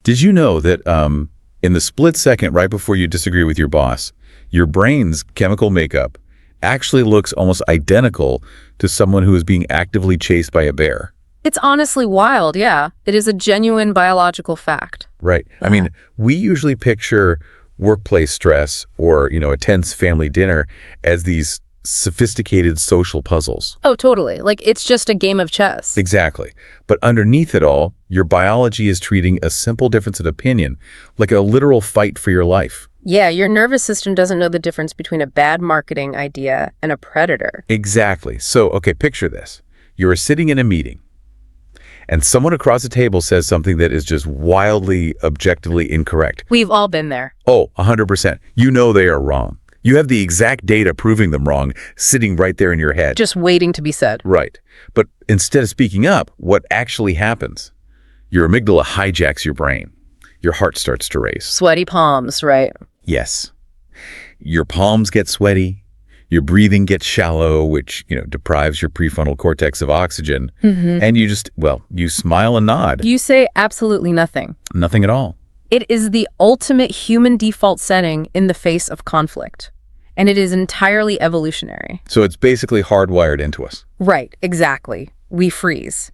Did you know that in the split second right before you disagree with your boss, your brain's chemical makeup actually looks almost identical to someone who is being actively chased by a bear? It's honestly wild, yeah. It is a genuine biological fact. Right. Yeah. I mean, we usually picture workplace stress or, a tense family dinner as these sophisticated social puzzles. Oh, totally. Like, it's just a game of chess. Exactly. But underneath it all, your biology is treating a simple difference of opinion like a literal fight for your life. Yeah, your nervous system doesn't know the difference between a bad marketing idea and a predator. Exactly. So, okay, picture this. You are sitting in a meeting, and someone across the table says something that is just wildly, objectively incorrect. We've all been there. Oh, 100%. You know they are wrong. You have the exact data proving them wrong sitting right there in your head. Just waiting to be said. Right. But instead of speaking up, what actually happens? Your amygdala hijacks your brain. Your heart starts to race. Sweaty palms, right? Yes. Your palms get sweaty. Your breathing gets shallow, which, deprives your prefrontal cortex of oxygen. And you just, you smile and nod. You say absolutely nothing. Nothing at all. It is the ultimate human default setting in the face of conflict. And it is entirely evolutionary. So it's basically hardwired into us. Right, exactly. We freeze.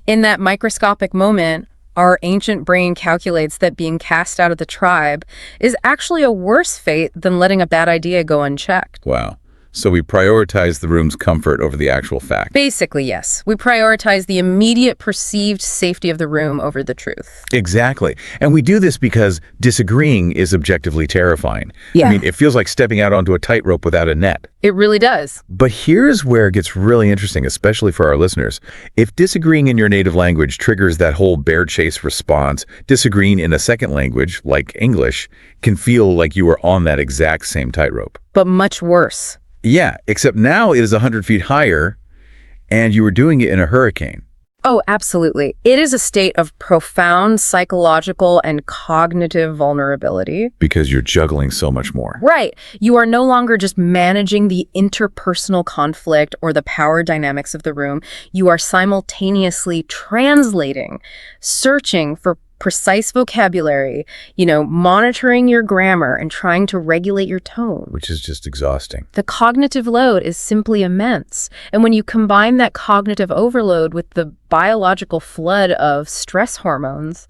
In that microscopic moment, our ancient brain calculates that being cast out of the tribe is actually a worse fate than letting a bad idea go unchecked. Wow. So we prioritize the room's comfort over the actual fact. Basically, yes. We prioritize the immediate perceived safety of the room over the truth. Exactly. And we do this because disagreeing is objectively terrifying. Yeah. I mean, it feels like stepping out onto a tightrope without a net. It really does. But here's where it gets really interesting, especially for our listeners. If disagreeing in your native language triggers that whole bear chase response, disagreeing in a second language, like English, can feel like you are on that exact same tightrope. But much worse. Yeah, except now it is 100 feet higher, and you were doing it in a hurricane. Oh, absolutely. It is a state of profound psychological and cognitive vulnerability. Because you're juggling so much more. Right. You are no longer just managing the interpersonal conflict or the power dynamics of the room. You are simultaneously translating, searching for precise vocabulary, monitoring your grammar and trying to regulate your tone. Which is just exhausting. The cognitive load is simply immense. And when you combine that cognitive overload with the biological flood of stress hormones,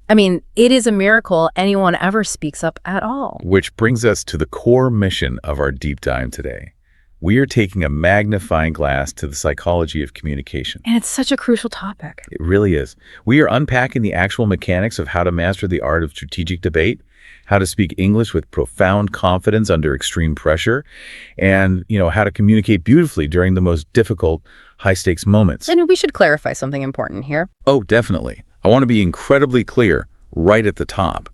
it is a miracle anyone ever speaks up at all. Which brings us to the core mission of our deep dive today. We are taking a magnifying glass to the psychology of communication. And it's such a crucial topic. It really is. We are unpacking the actual mechanics of how to master the art of strategic debate, how to speak English with profound confidence under extreme pressure, and, how to communicate beautifully during the most difficult, high-stakes moments. And we should clarify something important here. Oh, definitely. I want to be incredibly clear right at the top.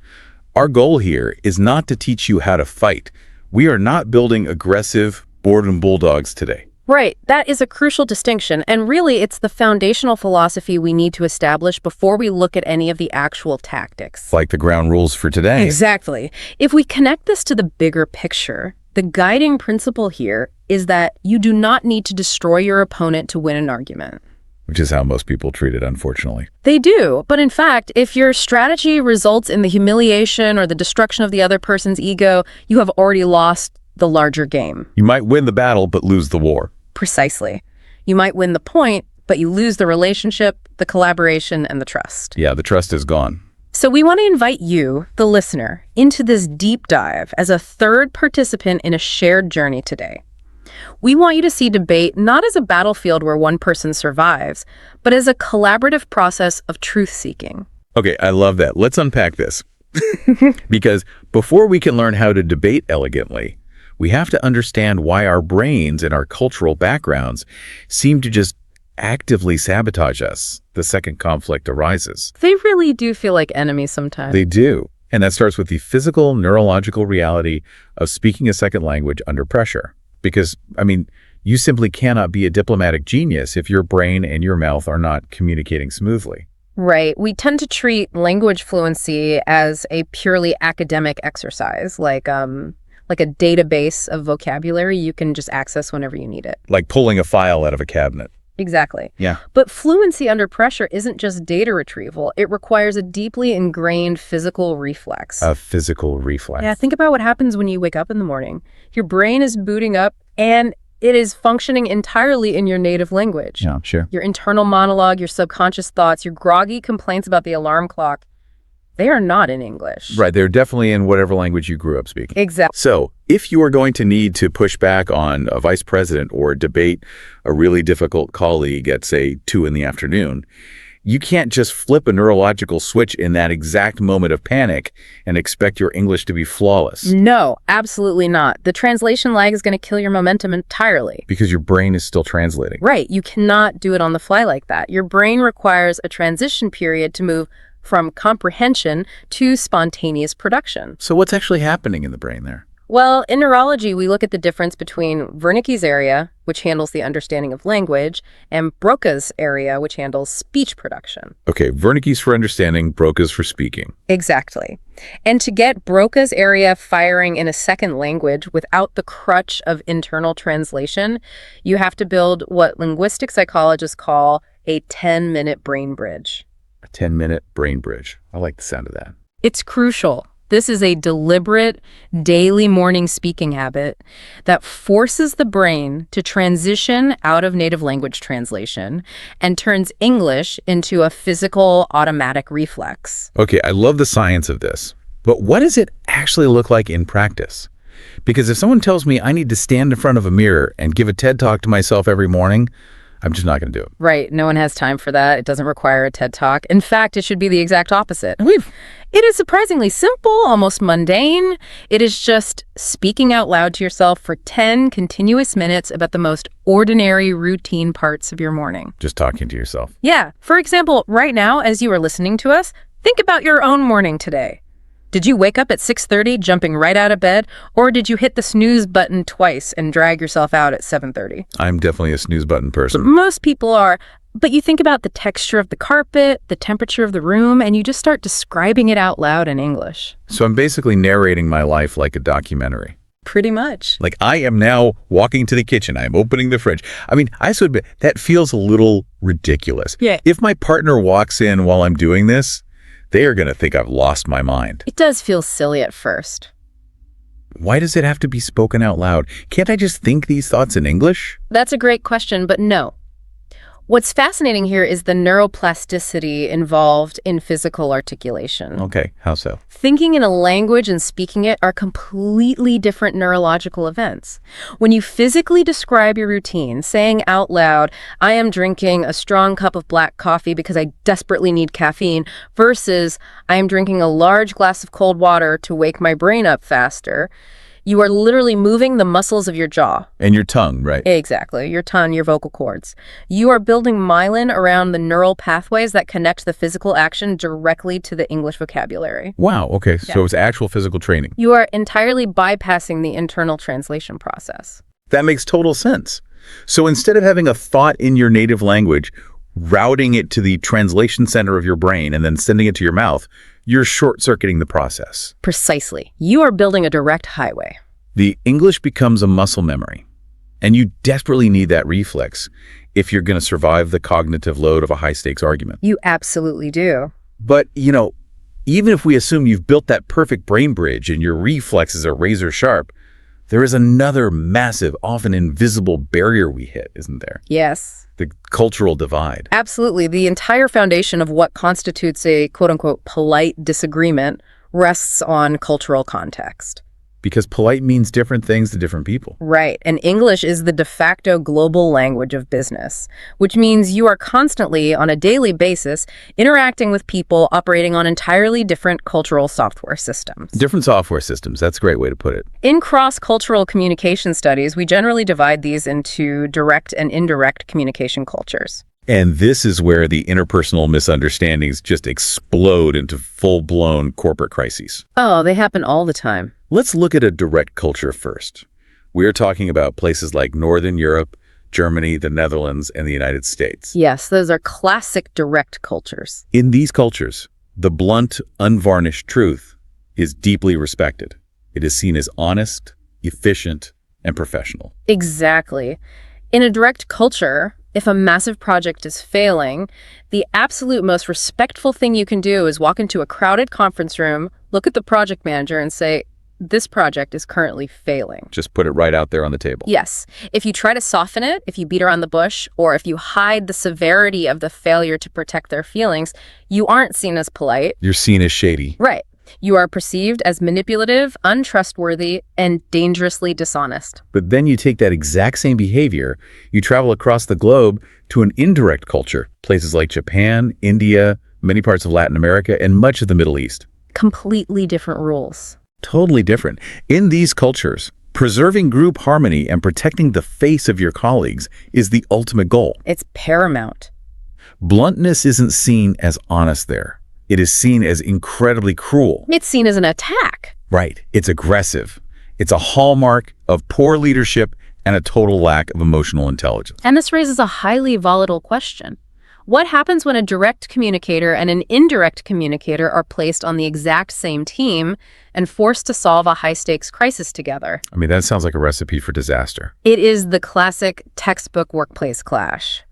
Our goal here is not to teach you how to fight. We are not building aggressive boredom bulldogs today. Right. That is a crucial distinction. And really, it's the foundational philosophy we need to establish before we look at any of the actual tactics. Like the ground rules for today. Exactly. If we connect this to the bigger picture, the guiding principle here is that you do not need to destroy your opponent to win an argument. Which is how most people treat it, unfortunately. They do. But in fact, if your strategy results in the humiliation or the destruction of the other person's ego, you have already lost the larger game. You might win the battle, but lose the war. Precisely. You might win the point, but you lose the relationship, the collaboration, and the trust. Yeah, the trust is gone. So we want to invite you, the listener, into this deep dive as a third participant in a shared journey today. We want you to see debate not as a battlefield where one person survives, but as a collaborative process of truth-seeking. Okay, I love that. Let's unpack this. Because before we can learn how to debate elegantly, we have to understand why our brains and our cultural backgrounds seem to just actively sabotage us the second conflict arises. They really do feel like enemies sometimes. They do. And that starts with the physical, neurological reality of speaking a second language under pressure. Because, you simply cannot be a diplomatic genius if your brain and your mouth are not communicating smoothly. Right. We tend to treat language fluency as a purely academic exercise, like a database of vocabulary you can just access whenever you need it. Like pulling a file out of a cabinet. Exactly. Yeah. But fluency under pressure isn't just data retrieval. It requires a deeply ingrained physical reflex. A physical reflex. Yeah, think about what happens when you wake up in the morning. Your brain is booting up and it is functioning entirely in your native language. Yeah, sure. Your internal monologue, your subconscious thoughts, your groggy complaints about the alarm clock, they are not in English. Right, they're definitely in whatever language you grew up speaking. Exactly. So, if you are going to need to push back on a vice president or debate a really difficult colleague at, say, 2 in the afternoon, you can't just flip a neurological switch in that exact moment of panic and expect your English to be flawless. No, absolutely not. The translation lag is going to kill your momentum entirely. Because your brain is still translating. Right. You cannot do it on the fly like that. Your brain requires a transition period to move from comprehension to spontaneous production. So what's actually happening in the brain there? Well, in neurology, we look at the difference between Wernicke's area, which handles the understanding of language, and Broca's area, which handles speech production. Okay, Wernicke's for understanding, Broca's for speaking. Exactly. And to get Broca's area firing in a second language without the crutch of internal translation, you have to build what linguistic psychologists call a 10-minute brain bridge. A 10-minute brain bridge. I like the sound of that. It's crucial. This is a deliberate, daily morning speaking habit that forces the brain to transition out of native language translation and turns English into a physical, automatic reflex. Okay, I love the science of this, but what does it actually look like in practice? Because if someone tells me I need to stand in front of a mirror and give a TED Talk to myself every morning, I'm just not going to do it. Right. No one has time for that. It doesn't require a TED Talk. In fact, it should be the exact opposite. It is surprisingly simple, almost mundane. It is just speaking out loud to yourself for 10 continuous minutes about the most ordinary, routine parts of your morning. Just talking to yourself. Yeah. For example, right now, as you are listening to us, think about your own morning today. Did you wake up at 6:30, jumping right out of bed, or did you hit the snooze button twice and drag yourself out at 7:30? I'm definitely a snooze button person. Most people are, but you think about the texture of the carpet, the temperature of the room, and you just start describing it out loud in English. So I'm basically narrating my life like a documentary. Pretty much. Like I am now walking to the kitchen. I'm opening the fridge. I mean, I should admit, that feels a little ridiculous. Yeah. If my partner walks in while I'm doing this, they are going to think I've lost my mind. It does feel silly at first. Why does it have to be spoken out loud? Can't I just think these thoughts in English? That's a great question, but no. What's fascinating here is the neuroplasticity involved in physical articulation. Okay, how so? Thinking in a language and speaking it are completely different neurological events. When you physically describe your routine, saying out loud, I am drinking a strong cup of black coffee because I desperately need caffeine, versus I am drinking a large glass of cold water to wake my brain up faster, you are literally moving the muscles of your jaw. And your tongue, right? Exactly. Your tongue, your vocal cords. You are building myelin around the neural pathways that connect the physical action directly to the English vocabulary. Wow, okay. Yeah. So it's actual physical training. You are entirely bypassing the internal translation process. That makes total sense. So instead of having a thought in your native language, routing it to the translation center of your brain and then sending it to your mouth, you're short-circuiting the process. Precisely. You are building a direct highway. The English becomes a muscle memory, and you desperately need that reflex if you're going to survive the cognitive load of a high-stakes argument. You absolutely do. But, even if we assume you've built that perfect brain bridge and your reflexes are razor sharp, there is another massive, often invisible barrier we hit, isn't there? Yes. The cultural divide. Absolutely. The entire foundation of what constitutes a quote-unquote polite disagreement rests on cultural context. Because polite means different things to different people. Right. And English is the de facto global language of business, which means you are constantly, on a daily basis, interacting with people operating on entirely different cultural software systems. Different software systems. That's a great way to put it. In cross-cultural communication studies, we generally divide these into direct and indirect communication cultures. And this is where the interpersonal misunderstandings just explode into full-blown corporate crises. Oh, they happen all the time. Let's look at a direct culture first. We're talking about places like Northern Europe, Germany, the Netherlands, and the United States. Yes, those are classic direct cultures. In these cultures, the blunt, unvarnished truth is deeply respected. It is seen as honest, efficient, and professional. Exactly. In a direct culture, If a massive project is failing, the absolute most respectful thing you can do is walk into a crowded conference room, look at the project manager and say, this project is currently failing. Just put it right out there on the table. Yes. If you try to soften it, if you beat around the bush, or if you hide the severity of the failure to protect their feelings, you aren't seen as polite. You're seen as shady. Right. You are perceived as manipulative, untrustworthy, and dangerously dishonest. But then you take that exact same behavior, you travel across the globe to an indirect culture, places like Japan, India, many parts of Latin America, and much of the Middle East. Completely different rules. Totally different. In these cultures, preserving group harmony and protecting the face of your colleagues is the ultimate goal. It's paramount. Bluntness isn't seen as honest there. It is seen as incredibly cruel. It's seen as an attack. Right. It's aggressive. It's a hallmark of poor leadership and a total lack of emotional intelligence. And this raises a highly volatile question. What happens when a direct communicator and an indirect communicator are placed on the exact same team and forced to solve a high-stakes crisis together? I mean, that sounds like a recipe for disaster. It is the classic textbook workplace clash.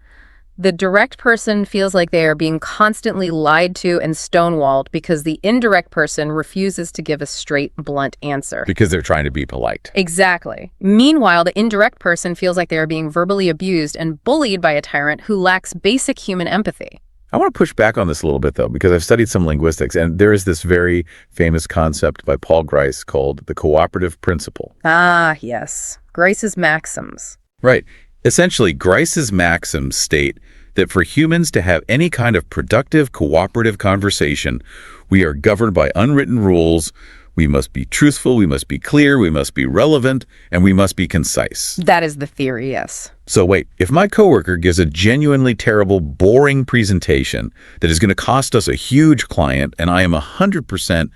The direct person feels like they are being constantly lied to and stonewalled because the indirect person refuses to give a straight, blunt answer. Because they're trying to be polite. Exactly. Meanwhile, the indirect person feels like they are being verbally abused and bullied by a tyrant who lacks basic human empathy. I want to push back on this a little bit, though, because I've studied some linguistics, and there is this very famous concept by Paul Grice called the cooperative principle. Ah, yes. Grice's maxims. Right. Essentially, Grice's maxims state that for humans to have any kind of productive, cooperative conversation, we are governed by unwritten rules. We must be truthful, we must be clear, we must be relevant, and we must be concise. That is the theory, yes. So wait, if my coworker gives a genuinely terrible, boring presentation that is going to cost us a huge client, and I am 100%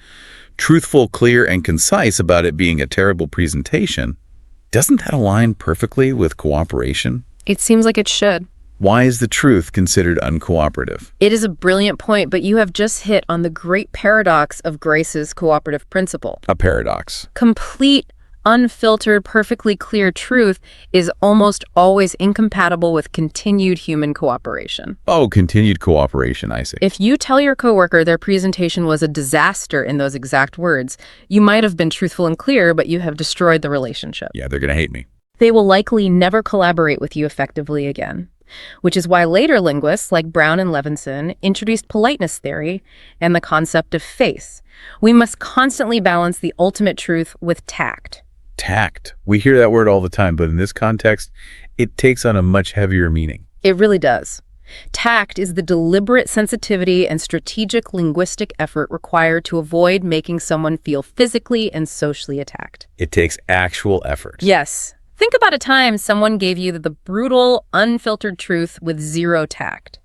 truthful, clear, and concise about it being a terrible presentation, doesn't that align perfectly with cooperation? It seems like it should. Why is the truth considered uncooperative? It is a brilliant point, but you have just hit on the great paradox of Grice's cooperative principle. A paradox. Complete, unfiltered, perfectly clear truth is almost always incompatible with continued human cooperation. Oh, continued cooperation, I see. If you tell your coworker their presentation was a disaster in those exact words, you might have been truthful and clear, but you have destroyed the relationship. Yeah, they're going to hate me. They will likely never collaborate with you effectively again. Which is why later linguists like Brown and Levinson introduced politeness theory and the concept of face. We must constantly balance the ultimate truth with tact. Tact. We hear that word all the time, but in this context, it takes on a much heavier meaning. It really does. Tact is the deliberate sensitivity and strategic linguistic effort required to avoid making someone feel physically and socially attacked. It takes actual effort. Yes. Think about a time someone gave you the brutal, unfiltered truth with zero tact.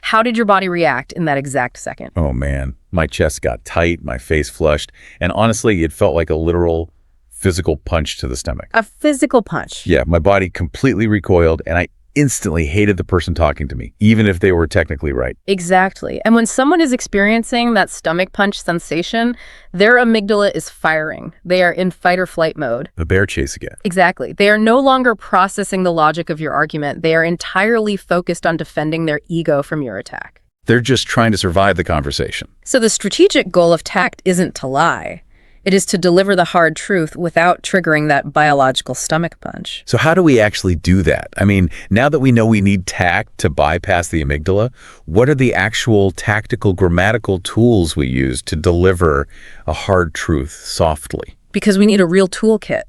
How did your body react in that exact second? Oh man, my chest got tight, my face flushed, and honestly, it felt like a literal physical punch to the stomach. A physical punch? Yeah, my body completely recoiled, and I instantly hated the person talking to me, even if they were technically right. Exactly. And when someone is experiencing that stomach punch sensation, their amygdala is firing. They are in fight or flight mode. The bear chase again. Exactly. They are no longer processing the logic of your argument. They are entirely focused on defending their ego from your attack. They're just trying to survive the conversation. So the strategic goal of tact isn't to lie. It is to deliver the hard truth without triggering that biological stomach punch. So how do we actually do that? I mean, now that we know we need tact to bypass the amygdala, what are the actual tactical grammatical tools we use to deliver a hard truth softly? Because we need a real toolkit.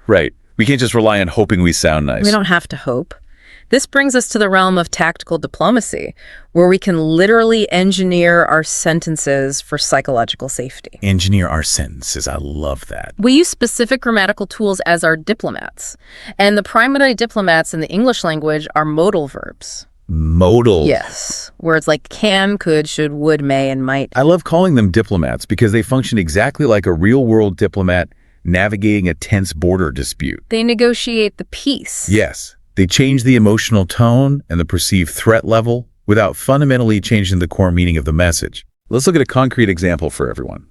Right. We can't just rely on hoping we sound nice. We don't have to hope. This brings us to the realm of tactical diplomacy, where we can literally engineer our sentences for psychological safety. Engineer our sentences. I love that. We use specific grammatical tools as our diplomats. And the primary diplomats in the English language are modal verbs. Modal. Yes. Words like can, could, should, would, may, and might. I love calling them diplomats because they function exactly like a real-world diplomat navigating a tense border dispute. They negotiate the peace. Yes. They change the emotional tone and the perceived threat level without fundamentally changing the core meaning of the message. Let's look at a concrete example for everyone.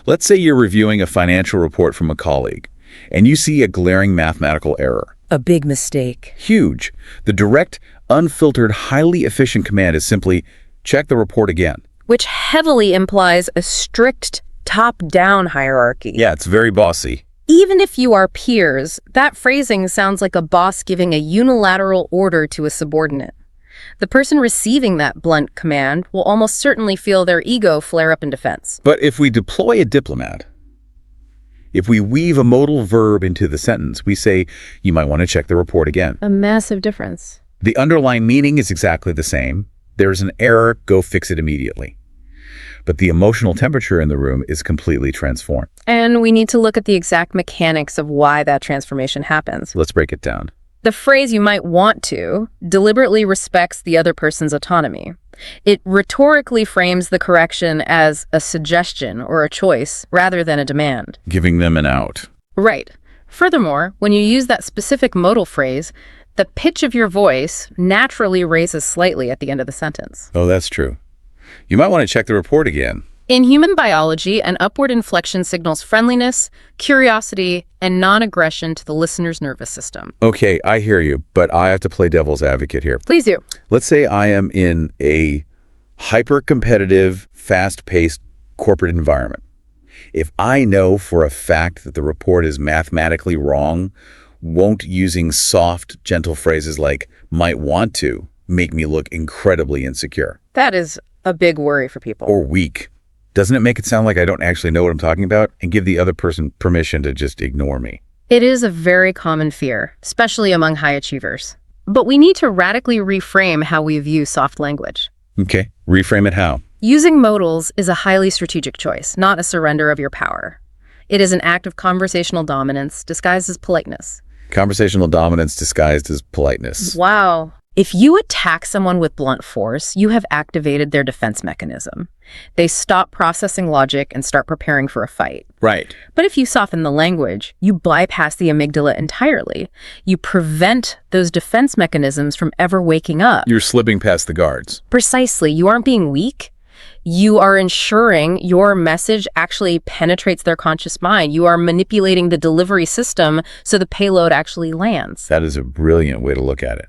Let's say you're reviewing a financial report from a colleague, and you see a glaring mathematical error. A big mistake. Huge. The direct, unfiltered, highly efficient command is simply, check the report again. Which heavily implies a strict top-down hierarchy. Yeah, it's very bossy. Even if you are peers, that phrasing sounds like a boss giving a unilateral order to a subordinate. The person receiving that blunt command will almost certainly feel their ego flare up in defense. But if we deploy a diplomat, if we weave a modal verb into the sentence, we say, you might want to check the report again. A massive difference. The underlying meaning is exactly the same. There's an error, go fix it immediately. But the emotional temperature in the room is completely transformed. And we need to look at the exact mechanics of why that transformation happens. Let's break it down. The phrase "you might want to" deliberately respects the other person's autonomy. It rhetorically frames the correction as a suggestion or a choice rather than a demand. Giving them an out. Right. Furthermore, when you use that specific modal phrase, the pitch of your voice naturally raises slightly at the end of the sentence. Oh, that's true. You might want to check the report again. In human biology, an upward inflection signals friendliness, curiosity, and non-aggression to the listener's nervous system. Okay, I hear you, but I have to play devil's advocate here. Please do. Let's say I am in a hyper-competitive, fast-paced corporate environment. If I know for a fact that the report is mathematically wrong, won't using soft, gentle phrases like might want to make me look incredibly insecure. That is a big worry for people. Or weak. Doesn't it make it sound like I don't actually know what I'm talking about and give the other person permission to just ignore me? It is a very common fear, especially among high achievers. But we need to radically reframe how we view soft language. Okay, reframe it how? Using modals is a highly strategic choice, not a surrender of your power. It is an act of conversational dominance disguised as politeness. Conversational dominance disguised as politeness. Wow. If you attack someone with blunt force, you have activated their defense mechanism. They stop processing logic and start preparing for a fight. Right. But if you soften the language, you bypass the amygdala entirely. You prevent those defense mechanisms from ever waking up. You're slipping past the guards. Precisely. You aren't being weak. You are ensuring your message actually penetrates their conscious mind. You are manipulating the delivery system so the payload actually lands. That is a brilliant way to look at it.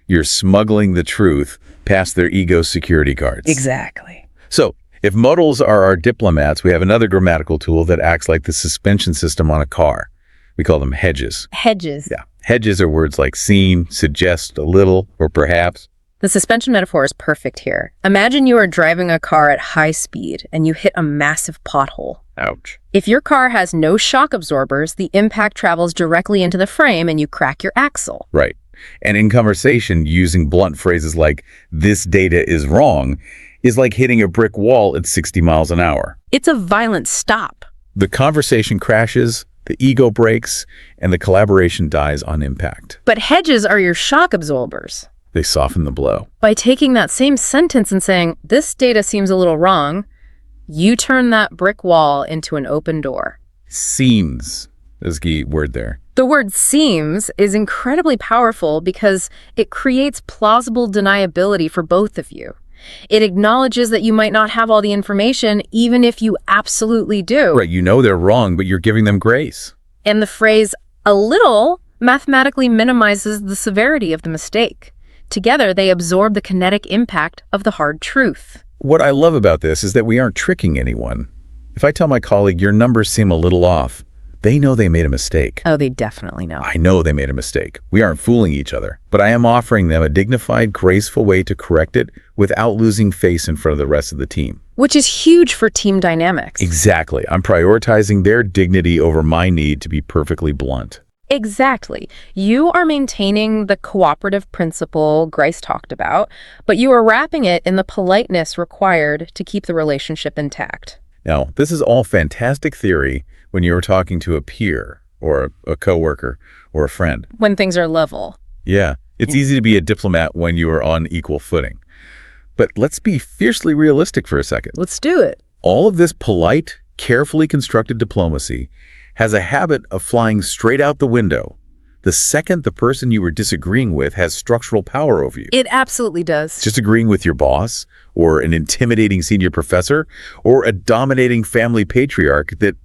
You're smuggling the truth past their ego security guards. Exactly. So, if modals are our diplomats, we have another grammatical tool that acts like the suspension system on a car. We call them hedges. Hedges. Yeah. Hedges are words like seem, suggest, a little, or perhaps. The suspension metaphor is perfect here. Imagine you are driving a car at high speed and you hit a massive pothole. Ouch. If your car has no shock absorbers, the impact travels directly into the frame and you crack your axle. Right. And in conversation, using blunt phrases like, this data is wrong, is like hitting a brick wall at 60 miles an hour. It's a violent stop. The conversation crashes, the ego breaks, and the collaboration dies on impact. But hedges are your shock absorbers. They soften the blow. By taking that same sentence and saying, this data seems a little wrong, you turn that brick wall into an open door. Seems is the key word there. The word seems is incredibly powerful because it creates plausible deniability for both of you. It acknowledges that you might not have all the information, even if you absolutely do. Right, you know they're wrong, but you're giving them grace. And the phrase, a little, mathematically minimizes the severity of the mistake. Together, they absorb the kinetic impact of the hard truth. What I love about this is that we aren't tricking anyone. If I tell my colleague, your numbers seem a little off, they know they made a mistake. Oh, they definitely know. I know they made a mistake. We aren't fooling each other. But I am offering them a dignified, graceful way to correct it without losing face in front of the rest of the team. Which is huge for team dynamics. Exactly. I'm prioritizing their dignity over my need to be perfectly blunt. Exactly. You are maintaining the cooperative principle Grace talked about, but you are wrapping it in the politeness required to keep the relationship intact. Now, this is all fantastic theory when you're talking to a peer or a coworker or a friend. When things are level. Yeah, it's easy to be a diplomat when you are on equal footing. But let's be fiercely realistic for a second. Let's do it. All of this polite, carefully constructed diplomacy has a habit of flying straight out the window the second the person you were disagreeing with has structural power over you. It absolutely does. Disagreeing with your boss, or an intimidating senior professor, or a dominating family patriarch that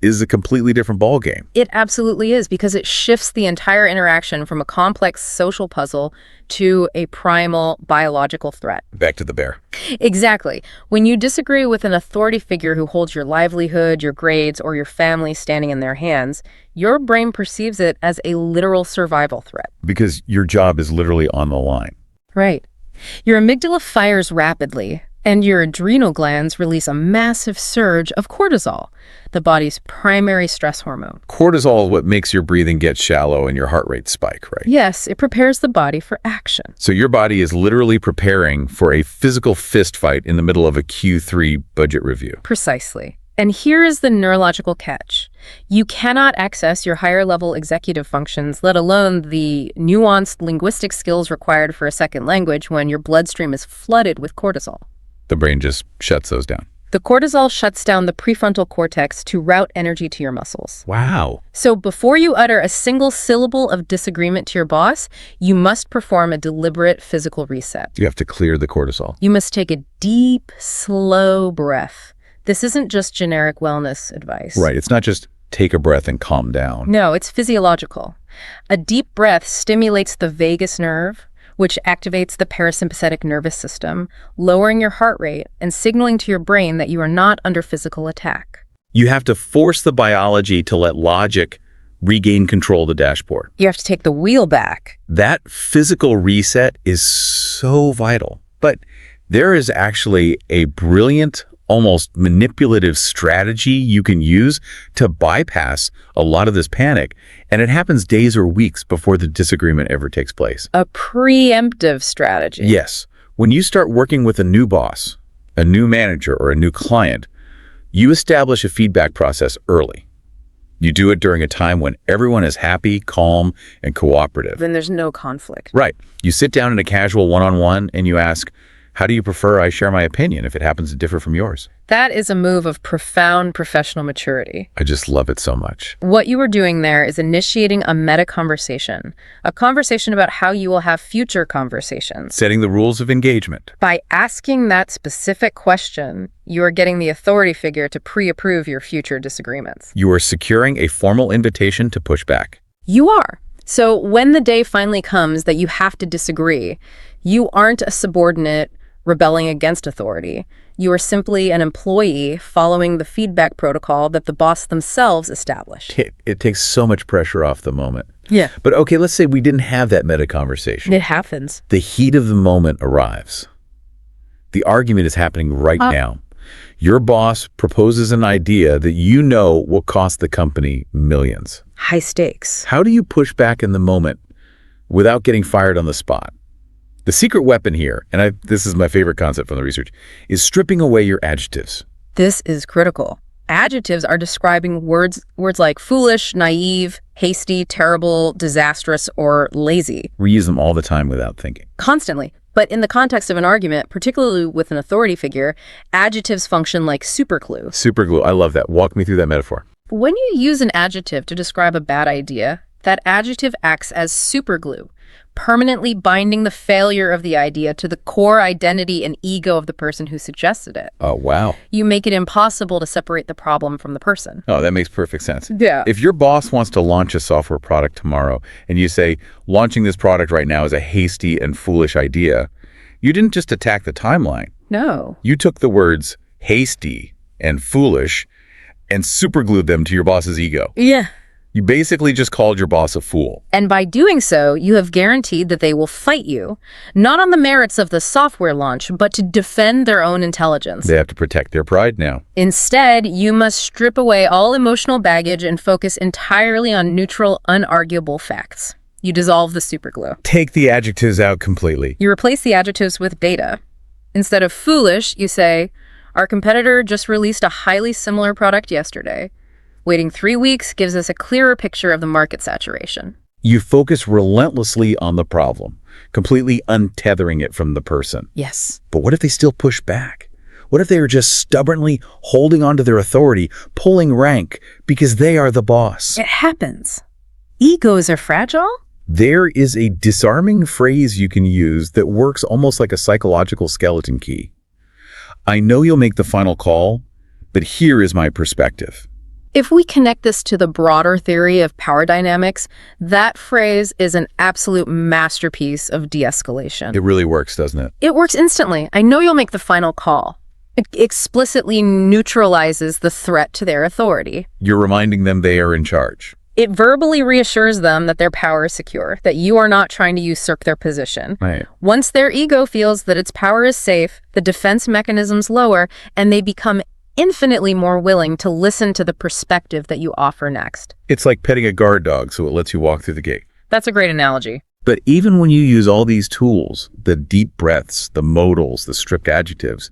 is a completely different ballgame. It absolutely is, because it shifts the entire interaction from a complex social puzzle to a primal biological threat. Back to the bear. Exactly. When you disagree with an authority figure who holds your livelihood, your grades, or your family standing in their hands, your brain perceives it as a literal survival threat. Because your job is literally on the line. Right. Your amygdala fires rapidly, and your adrenal glands release a massive surge of cortisol, the body's primary stress hormone. Cortisol is what makes your breathing get shallow and your heart rate spike, right? Yes, it prepares the body for action. So your body is literally preparing for a physical fist fight in the middle of a Q3 budget review. Precisely. And here is the neurological catch. You cannot access your higher-level executive functions, let alone the nuanced linguistic skills required for a second language, when your bloodstream is flooded with cortisol. The brain just shuts those down. The cortisol shuts down the prefrontal cortex to route energy to your muscles. Wow. So before you utter a single syllable of disagreement to your boss, you must perform a deliberate physical reset. You have to clear the cortisol. You must take a deep, slow breath. This isn't just generic wellness advice. Right. It's not just take a breath and calm down. No, it's physiological. A deep breath stimulates the vagus nerve, which activates the parasympathetic nervous system, lowering your heart rate and signaling to your brain that you are not under physical attack. You have to force the biology to let logic regain control of the dashboard. You have to take the wheel back. That physical reset is so vital. But there is actually a brilliant, almost manipulative strategy you can use to bypass a lot of this panic. And it happens days or weeks before the disagreement ever takes place. A preemptive strategy. Yes. When you start working with a new boss, a new manager, or a new client, you establish a feedback process early. You do it during a time when everyone is happy, calm, and cooperative. Then there's no conflict. Right. You sit down in a casual one-on-one and you ask, how do you prefer I share my opinion if it happens to differ from yours? That is a move of profound professional maturity. I just love it so much. What you are doing there is initiating a meta-conversation, a conversation about how you will have future conversations. Setting the rules of engagement. By asking that specific question, you are getting the authority figure to pre-approve your future disagreements. You are securing a formal invitation to push back. You are. So when the day finally comes that you have to disagree, you aren't a subordinate rebelling against authority. You are simply an employee following the feedback protocol that the boss themselves established. It takes so much pressure off the moment. Yeah. But okay, let's say we didn't have that meta conversation. It happens. The heat of the moment arrives. The argument is happening right now. Your boss proposes an idea that you know will cost the company millions. High stakes. How do you push back in the moment without getting fired on the spot? The secret weapon here, and this is my favorite concept from the research, is stripping away your adjectives. This is critical. Adjectives are describing words like foolish, naive, hasty, terrible, disastrous, or lazy. We use them all the time without thinking. Constantly. But in the context of an argument, particularly with an authority figure, adjectives function like superglue. Superglue. I love that. Walk me through that metaphor. When you use an adjective to describe a bad idea, that adjective acts as superglue, permanently binding the failure of the idea to the core identity and ego of the person who suggested it. Oh, wow. You make it impossible to separate the problem from the person. Oh, that makes perfect sense. Yeah. If your boss wants to launch a software product tomorrow and you say, launching this product right now is a hasty and foolish idea, you didn't just attack the timeline. No. You took the words hasty and foolish and superglued them to your boss's ego. Yeah. You basically just called your boss a fool. And by doing so, you have guaranteed that they will fight you, not on the merits of the software launch, but to defend their own intelligence. They have to protect their pride now. Instead, you must strip away all emotional baggage and focus entirely on neutral, unarguable facts. You dissolve the superglue. Take the adjectives out completely. You replace the adjectives with data. Instead of foolish, you say, our competitor just released a highly similar product yesterday. Waiting 3 weeks gives us a clearer picture of the market saturation. You focus relentlessly on the problem, completely untethering it from the person. Yes. But what if they still push back? What if they are just stubbornly holding on to their authority, pulling rank because they are the boss? It happens. Egos are fragile. There is a disarming phrase you can use that works almost like a psychological skeleton key. I know you'll make the final call, but here is my perspective. If we connect this to the broader theory of power dynamics, that phrase is an absolute masterpiece of de-escalation. It really works, doesn't it? It works instantly. I know you'll make the final call. It explicitly neutralizes the threat to their authority. You're reminding them they are in charge. It verbally reassures them that their power is secure, that you are not trying to usurp their position. Right. Once their ego feels that its power is safe, the defense mechanisms lower, and they become infinitely more willing to listen to the perspective that you offer next. It's like petting a guard dog so it lets you walk through the gate. That's a great analogy. But even when you use all these tools, the deep breaths, the modals, the strict adjectives,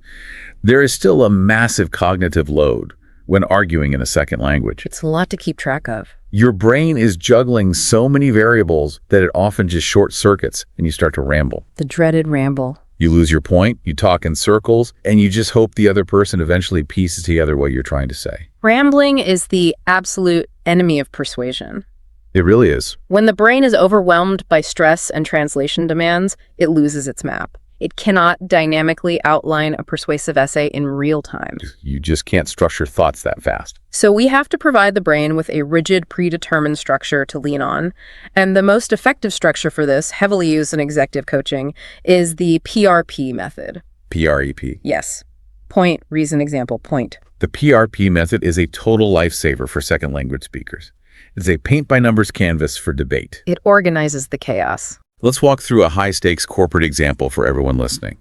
there is still a massive cognitive load when arguing in a second language. It's a lot to keep track of. Your brain is juggling so many variables that it often just short circuits and you start to ramble. The dreaded ramble. You lose your point, you talk in circles, and you just hope the other person eventually pieces together what you're trying to say. Rambling is the absolute enemy of persuasion. It really is. When the brain is overwhelmed by stress and translation demands, it loses its map. It cannot dynamically outline a persuasive essay in real time. You just can't structure thoughts that fast. So we have to provide the brain with a rigid, predetermined structure to lean on. And the most effective structure for this, heavily used in executive coaching, is the PRP method. PREP. Yes. Point, reason, example, point. The PRP method is a total lifesaver for second language speakers. It's a paint-by-numbers canvas for debate. It organizes the chaos. Let's walk through a high-stakes corporate example for everyone listening.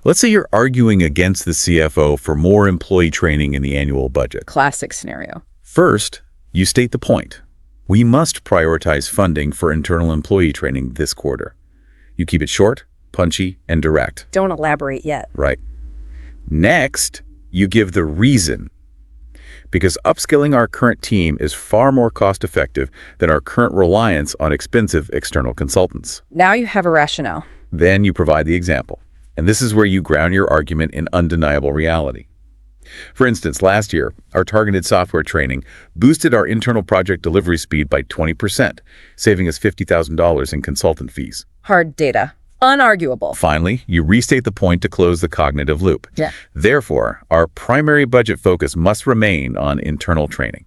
Let's say you're arguing against the CFO for more employee training in the annual budget. Classic scenario. First, you state the point. We must prioritize funding for internal employee training this quarter. You keep it short, punchy, and direct. Don't elaborate yet. Right. Next, you give the reason. Because upskilling our current team is far more cost-effective than our current reliance on expensive external consultants. Now you have a rationale. Then you provide the example. And this is where you ground your argument in undeniable reality. For instance, last year, our targeted software training boosted our internal project delivery speed by 20%, saving us $50,000 in consultant fees. Hard data. Unarguable. Finally, you restate the point to close the cognitive loop. Yeah. Therefore, our primary budget focus must remain on internal training.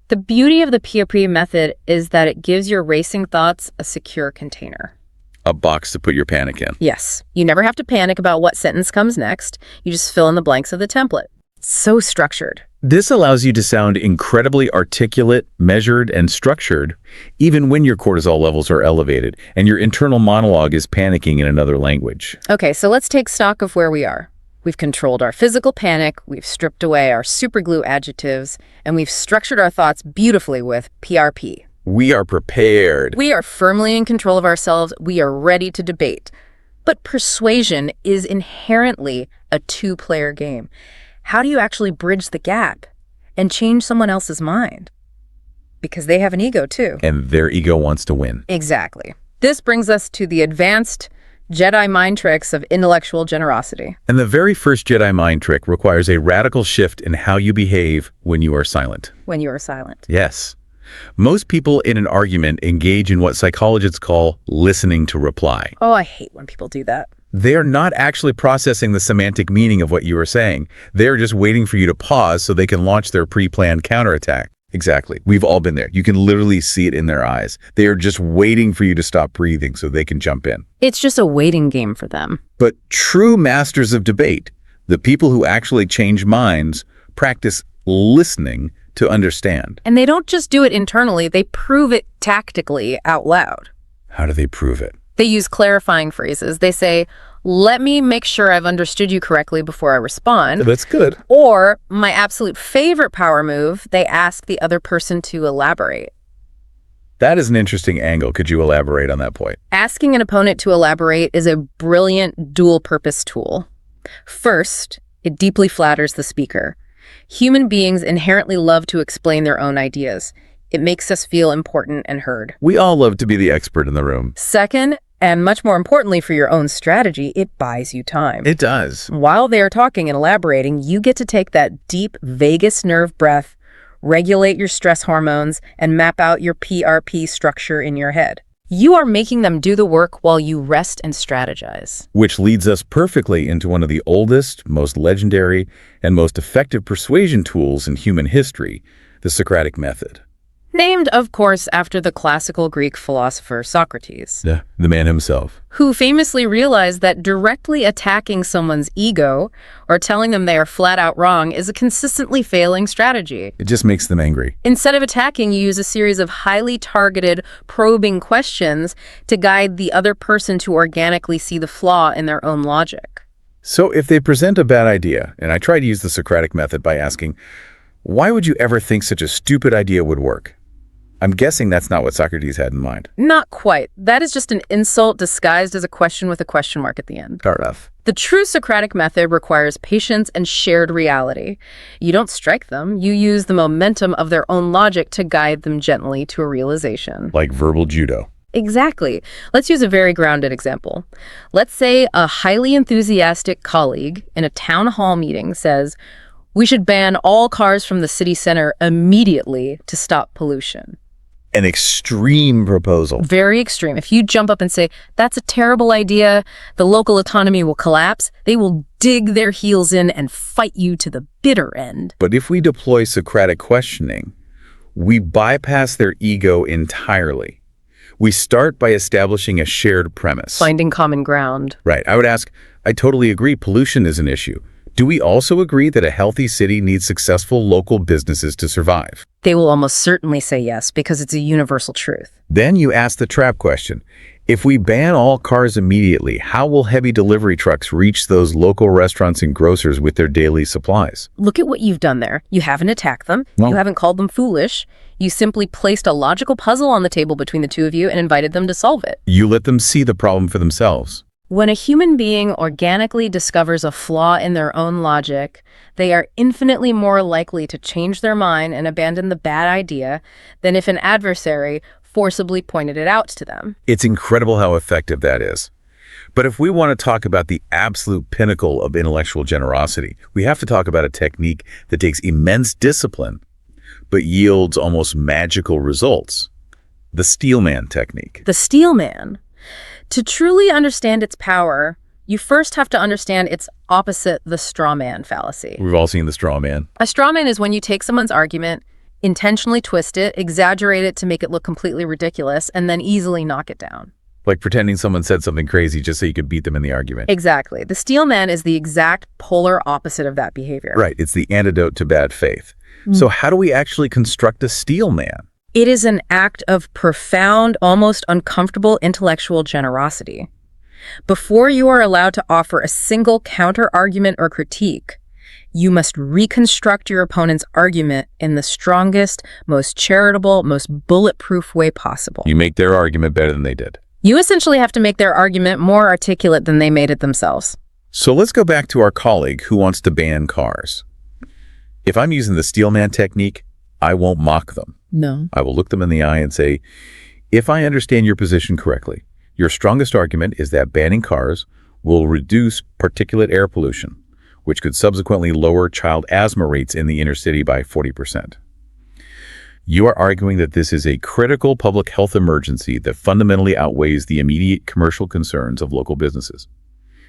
The beauty of the PRP method is that it gives your racing thoughts a secure container. A box to put your panic in. Yes. You never have to panic about what sentence comes next. You just fill in the blanks of the template. So structured. This allows you to sound incredibly articulate, measured, and structured, even when your cortisol levels are elevated and your internal monologue is panicking in another language. Okay, so let's take stock of where we are. We've controlled our physical panic, we've stripped away our superglue adjectives, and we've structured our thoughts beautifully with PRP. We are prepared. We are firmly in control of ourselves. We are ready to debate. But persuasion is inherently a two-player game. How do you actually bridge the gap and change someone else's mind? Because they have an ego too. And their ego wants to win. Exactly. This brings us to the advanced Jedi mind tricks of intellectual generosity. And the very first Jedi mind trick requires a radical shift in how you behave when you are silent. When you are silent. Yes. Most people in an argument engage in what psychologists call listening to reply. Oh, I hate when people do that. They are not actually processing the semantic meaning of what you are saying. They're just waiting for you to pause so they can launch their pre-planned counterattack. Exactly. We've all been there. You can literally see it in their eyes. They are just waiting for you to stop breathing so they can jump in. It's just a waiting game for them. But true masters of debate, the people who actually change minds, practice listening to understand. And they don't just do it internally, they prove it tactically out loud. How do they prove it? They use clarifying phrases. They say, let me make sure I've understood you correctly before I respond. That's good. Or, my absolute favorite power move, they ask the other person to elaborate. That is an interesting angle. Could you elaborate on that point? Asking an opponent to elaborate is a brilliant dual-purpose tool. First, it deeply flatters the speaker. Human beings inherently love to explain their own ideas. It makes us feel important and heard. We all love to be the expert in the room. Second, and much more importantly for your own strategy, it buys you time. It does. While they are talking and elaborating, you get to take that deep vagus nerve breath, regulate your stress hormones, and map out your PRP structure in your head. You are making them do the work while you rest and strategize. Which leads us perfectly into one of the oldest, most legendary, and most effective persuasion tools in human history, the Socratic method. Named, of course, after the classical Greek philosopher Socrates, The man himself. who famously realized that directly attacking someone's ego or telling them they are flat out wrong is a consistently failing strategy. It just makes them angry. Instead of attacking, you use a series of highly targeted, probing questions to guide the other person to organically see the flaw in their own logic. So if they present a bad idea, and I try to use the Socratic method by asking, why would you ever think such a stupid idea would work? I'm guessing that's not what Socrates had in mind. Not quite. That is just an insult disguised as a question with a question mark at the end. Fair enough. The true Socratic method requires patience and shared reality. You don't strike them. You use the momentum of their own logic to guide them gently to a realization. Like verbal judo. Exactly. Let's use a very grounded example. Let's say a highly enthusiastic colleague in a town hall meeting says, "We should ban all cars from the city center immediately to stop pollution." An extreme proposal. Very extreme. If you jump up and say, "That's a terrible idea, the local economy will collapse," they will dig their heels in and fight you to the bitter end. But if we deploy Socratic questioning, we bypass their ego entirely. We start by establishing a shared premise. Finding common ground. Right. I would ask, I totally agree pollution is an issue. Do we also agree that a healthy city needs successful local businesses to survive? They will almost certainly say yes, because it's a universal truth. Then you ask the trap question. If we ban all cars immediately, how will heavy delivery trucks reach those local restaurants and grocers with their daily supplies? Look at what you've done there. You haven't attacked them. No. You haven't called them foolish. You simply placed a logical puzzle on the table between the two of you and invited them to solve it. You let them see the problem for themselves. When a human being organically discovers a flaw in their own logic, they are infinitely more likely to change their mind and abandon the bad idea than if an adversary forcibly pointed it out to them. It's incredible how effective that is. But if we want to talk about the absolute pinnacle of intellectual generosity, we have to talk about a technique that takes immense discipline, but yields almost magical results. The steelman technique. The steelman. To truly understand its power, you first have to understand its opposite, the straw man fallacy. We've all seen the straw man. A straw man is when you take someone's argument, intentionally twist it, exaggerate it to make it look completely ridiculous, and then easily knock it down. Like pretending someone said something crazy just so you could beat them in the argument. Exactly. The steelman is the exact polar opposite of that behavior. Right. It's the antidote to bad faith. So how do we actually construct a steelman? It is an act of profound, almost uncomfortable intellectual generosity. Before you are allowed to offer a single counter-argument or critique, you must reconstruct your opponent's argument in the strongest, most charitable, most bulletproof way possible. You make their argument better than they did. You essentially have to make their argument more articulate than they made it themselves. So let's go back to our colleague who wants to ban cars. If I'm using the steelman technique, I won't mock them. No. I will look them in the eye and say, if I understand your position correctly, your strongest argument is that banning cars will reduce particulate air pollution, which could subsequently lower child asthma rates in the inner city by 40%. You are arguing that this is a critical public health emergency that fundamentally outweighs the immediate commercial concerns of local businesses.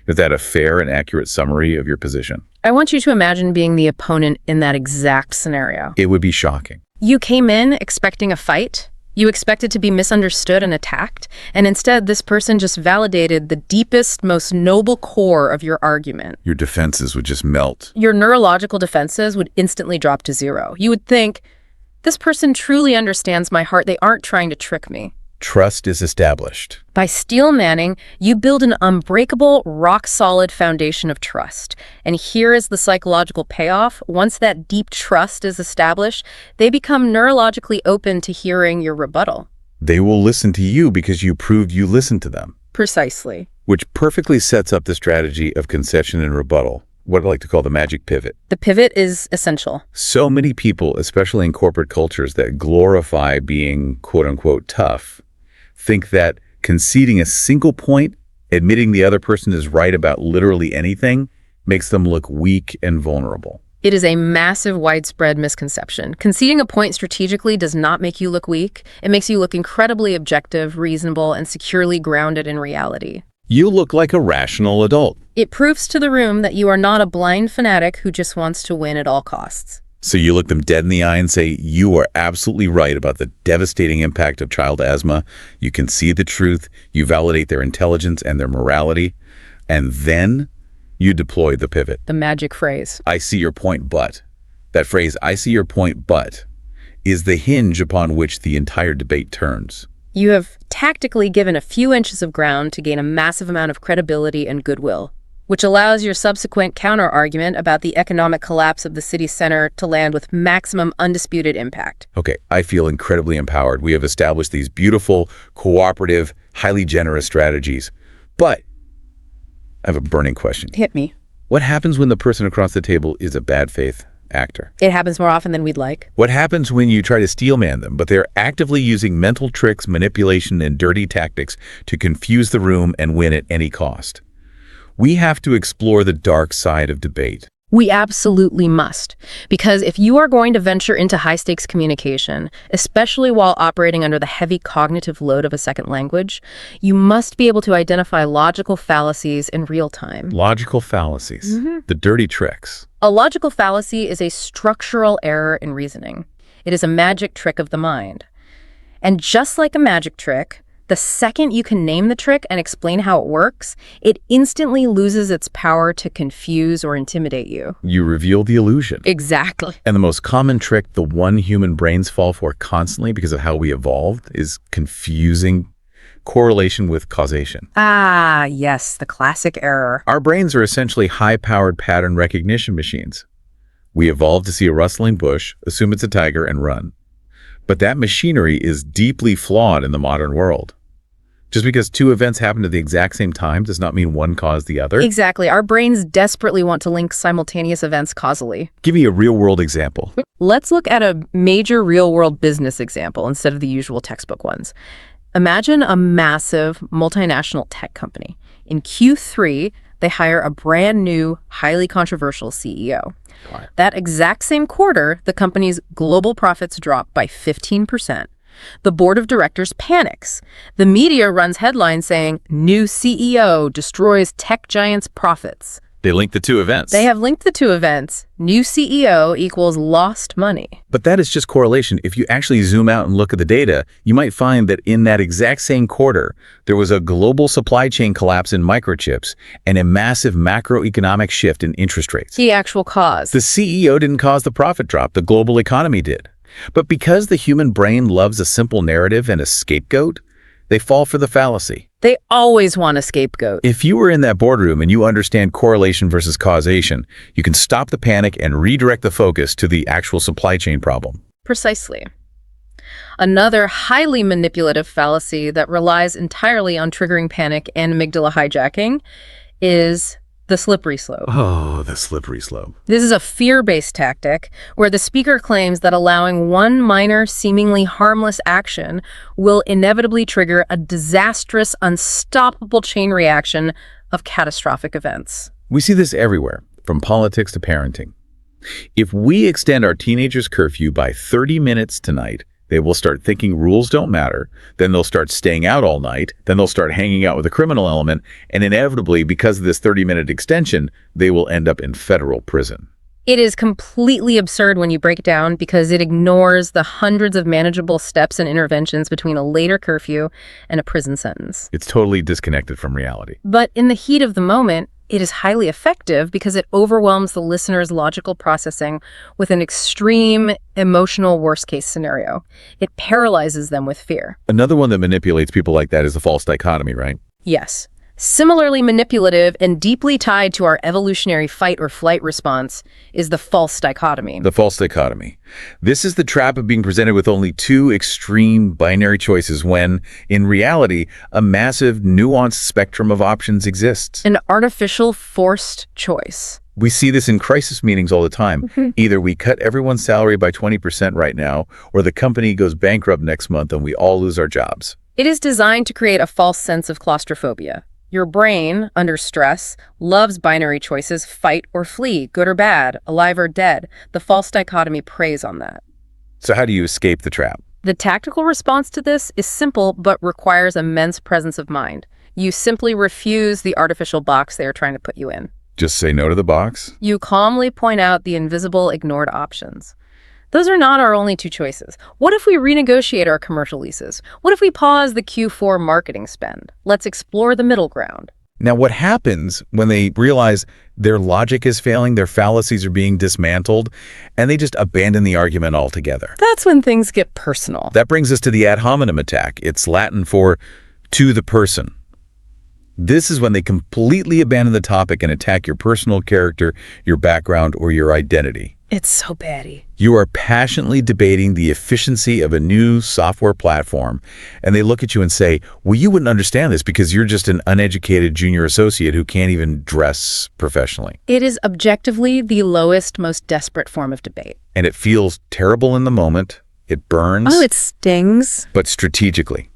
Is that a fair and accurate summary of your position? I want you to imagine being the opponent in that exact scenario. It would be shocking. You came in expecting a fight. You expected to be misunderstood and attacked, and instead this person just validated the deepest, most noble core of your argument. Your defenses would just melt. Your neurological defenses would instantly drop to zero. You would think, this person truly understands my heart. They aren't trying to trick me. Trust is established. By steelmanning, you build an unbreakable, rock-solid foundation of trust. And here is the psychological payoff. Once that deep trust is established, they become neurologically open to hearing your rebuttal. They will listen to you because you proved you listened to them. Precisely. Which perfectly sets up the strategy of concession and rebuttal, what I like to call the magic pivot. The pivot is essential. So many people, especially in corporate cultures that glorify being quote-unquote tough, think that conceding a single point, admitting the other person is right about literally anything, makes them look weak and vulnerable. It is a massive, widespread misconception. Conceding a point strategically does not make you look weak. It makes you look incredibly objective, reasonable, and securely grounded in reality. You look like a rational adult. It proves to the room that you are not a blind fanatic who just wants to win at all costs. So you look them dead in the eye and say, you are absolutely right about the devastating impact of child asthma. You can see the truth. You validate their intelligence and their morality. And then you deploy the pivot. The magic phrase. I see your point, but. That phrase, I see your point, but, is the hinge upon which the entire debate turns. You have tactically given a few inches of ground to gain a massive amount of credibility and goodwill, which allows your subsequent counter-argument about the economic collapse of the city center to land with maximum undisputed impact. Okay, I feel incredibly empowered. We have established these beautiful, cooperative, highly generous strategies. But I have a burning question. Hit me. What happens when the person across the table is a bad faith actor? It happens more often than we'd like. What happens when you try to steelman them, but they're actively using mental tricks, manipulation, and dirty tactics to confuse the room and win at any cost? We have to explore the dark side of debate. We absolutely must, because if you are going to venture into high-stakes communication, especially while operating under the heavy cognitive load of a second language, you must be able to identify logical fallacies in real time. Logical fallacies. The dirty tricks. A logical fallacy is a structural error in reasoning. It is a magic trick of the mind. And just like a magic trick, the second you can name the trick and explain how it works, it instantly loses its power to confuse or intimidate you. You reveal the illusion. Exactly. And the most common trick, the one human brains fall for constantly because of how we evolved, is confusing correlation with causation. Ah, yes, the classic error. Our brains are essentially high-powered pattern recognition machines. We evolved to see a rustling bush, assume it's a tiger, and run. But that machinery is deeply flawed in the modern world. Just because two events happen at the exact same time does not mean one caused the other. Exactly. Our brains desperately want to link simultaneous events causally. Give me a real-world example. Let's look at a major real-world business example instead of the usual textbook ones. Imagine a massive multinational tech company. In Q3, they hire a brand new, highly controversial CEO. That exact same quarter, the company's global profits drop by 15%. The board of directors panics. The media runs headlines saying, "New CEO destroys tech giant's profits." They link the two events. They have linked the two events. New CEO equals lost money. But that is just correlation. If you actually zoom out and look at the data, you might find that in that exact same quarter, there was a global supply chain collapse in microchips and a massive macroeconomic shift in interest rates. The actual cause. The CEO didn't cause the profit drop. The global economy did. But because the human brain loves a simple narrative and a scapegoat, they fall for the fallacy. They always want a scapegoat. If you were in that boardroom and you understand correlation versus causation, you can stop the panic and redirect the focus to the actual supply chain problem. Precisely. Another highly manipulative fallacy that relies entirely on triggering panic and amygdala hijacking is the slippery slope. Oh, the slippery slope. This is a fear-based tactic where the speaker claims that allowing one minor, seemingly harmless action will inevitably trigger a disastrous, unstoppable chain reaction of catastrophic events. We see this everywhere, from politics to parenting. If we extend our teenagers' curfew by 30 minutes tonight, they will start thinking rules don't matter, then they'll start staying out all night, then they'll start hanging out with a criminal element, and inevitably, because of this 30-minute extension, they will end up in federal prison. It is completely absurd when you break it down because it ignores the hundreds of manageable steps and interventions between a later curfew and a prison sentence. It's totally disconnected from reality. But in the heat of the moment, it is highly effective because it overwhelms the listener's logical processing with an extreme emotional worst-case scenario. It paralyzes them with fear. Another one that manipulates people like that is the false dichotomy, right? Yes. Similarly manipulative and deeply tied to our evolutionary fight or flight response is the false dichotomy. The false dichotomy. This is the trap of being presented with only two extreme binary choices when, in reality, a massive, nuanced spectrum of options exists. An artificial forced choice. We see this in crisis meetings all the time. Either we cut everyone's salary by 20% right now, or the company goes bankrupt next month and we all lose our jobs. It is designed to create a false sense of claustrophobia. Your brain, under stress, loves binary choices, fight or flee, good or bad, alive or dead. The false dichotomy preys on that. So how do you escape the trap? The tactical response to this is simple but requires immense presence of mind. You simply refuse the artificial box they are trying to put you in. Just say no to the box? You calmly point out the invisible, ignored options. Those are not our only two choices. What if we renegotiate our commercial leases? What if we pause the Q4 marketing spend? Let's explore the middle ground. Now, what happens when they realize their logic is failing, their fallacies are being dismantled, and they just abandon the argument altogether? That's when things get personal. That brings us to the ad hominem attack. It's Latin for to the person. This is when they completely abandon the topic and attack your personal character, your background, or your identity. It's so batty. You are passionately debating the efficiency of a new software platform, and they look at you and say, well, you wouldn't understand this because you're just an uneducated junior associate who can't even dress professionally. It is objectively the lowest, most desperate form of debate. And it feels terrible in the moment. It burns. Oh, it stings. But strategically.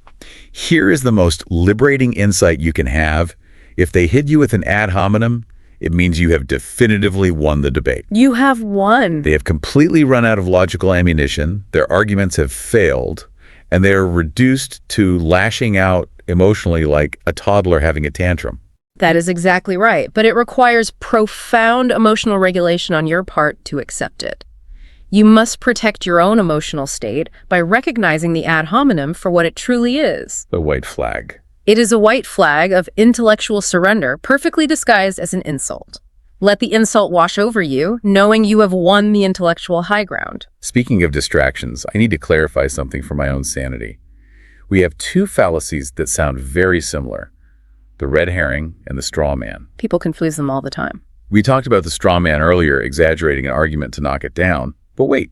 Here is the most liberating insight you can have. If they hit you with an ad hominem, it means you have definitively won the debate. You have won. They have completely run out of logical ammunition, their arguments have failed, and they are reduced to lashing out emotionally like a toddler having a tantrum. That is exactly right, but it requires profound emotional regulation on your part to accept it. You must protect your own emotional state by recognizing the ad hominem for what it truly is. The white flag. It is a white flag of intellectual surrender, perfectly disguised as an insult. Let the insult wash over you, knowing you have won the intellectual high ground. Speaking of distractions, I need to clarify something for my own sanity. We have two fallacies that sound very similar: the red herring and the straw man. People confuse them all the time. We talked about the straw man earlier, exaggerating an argument to knock it down. But wait,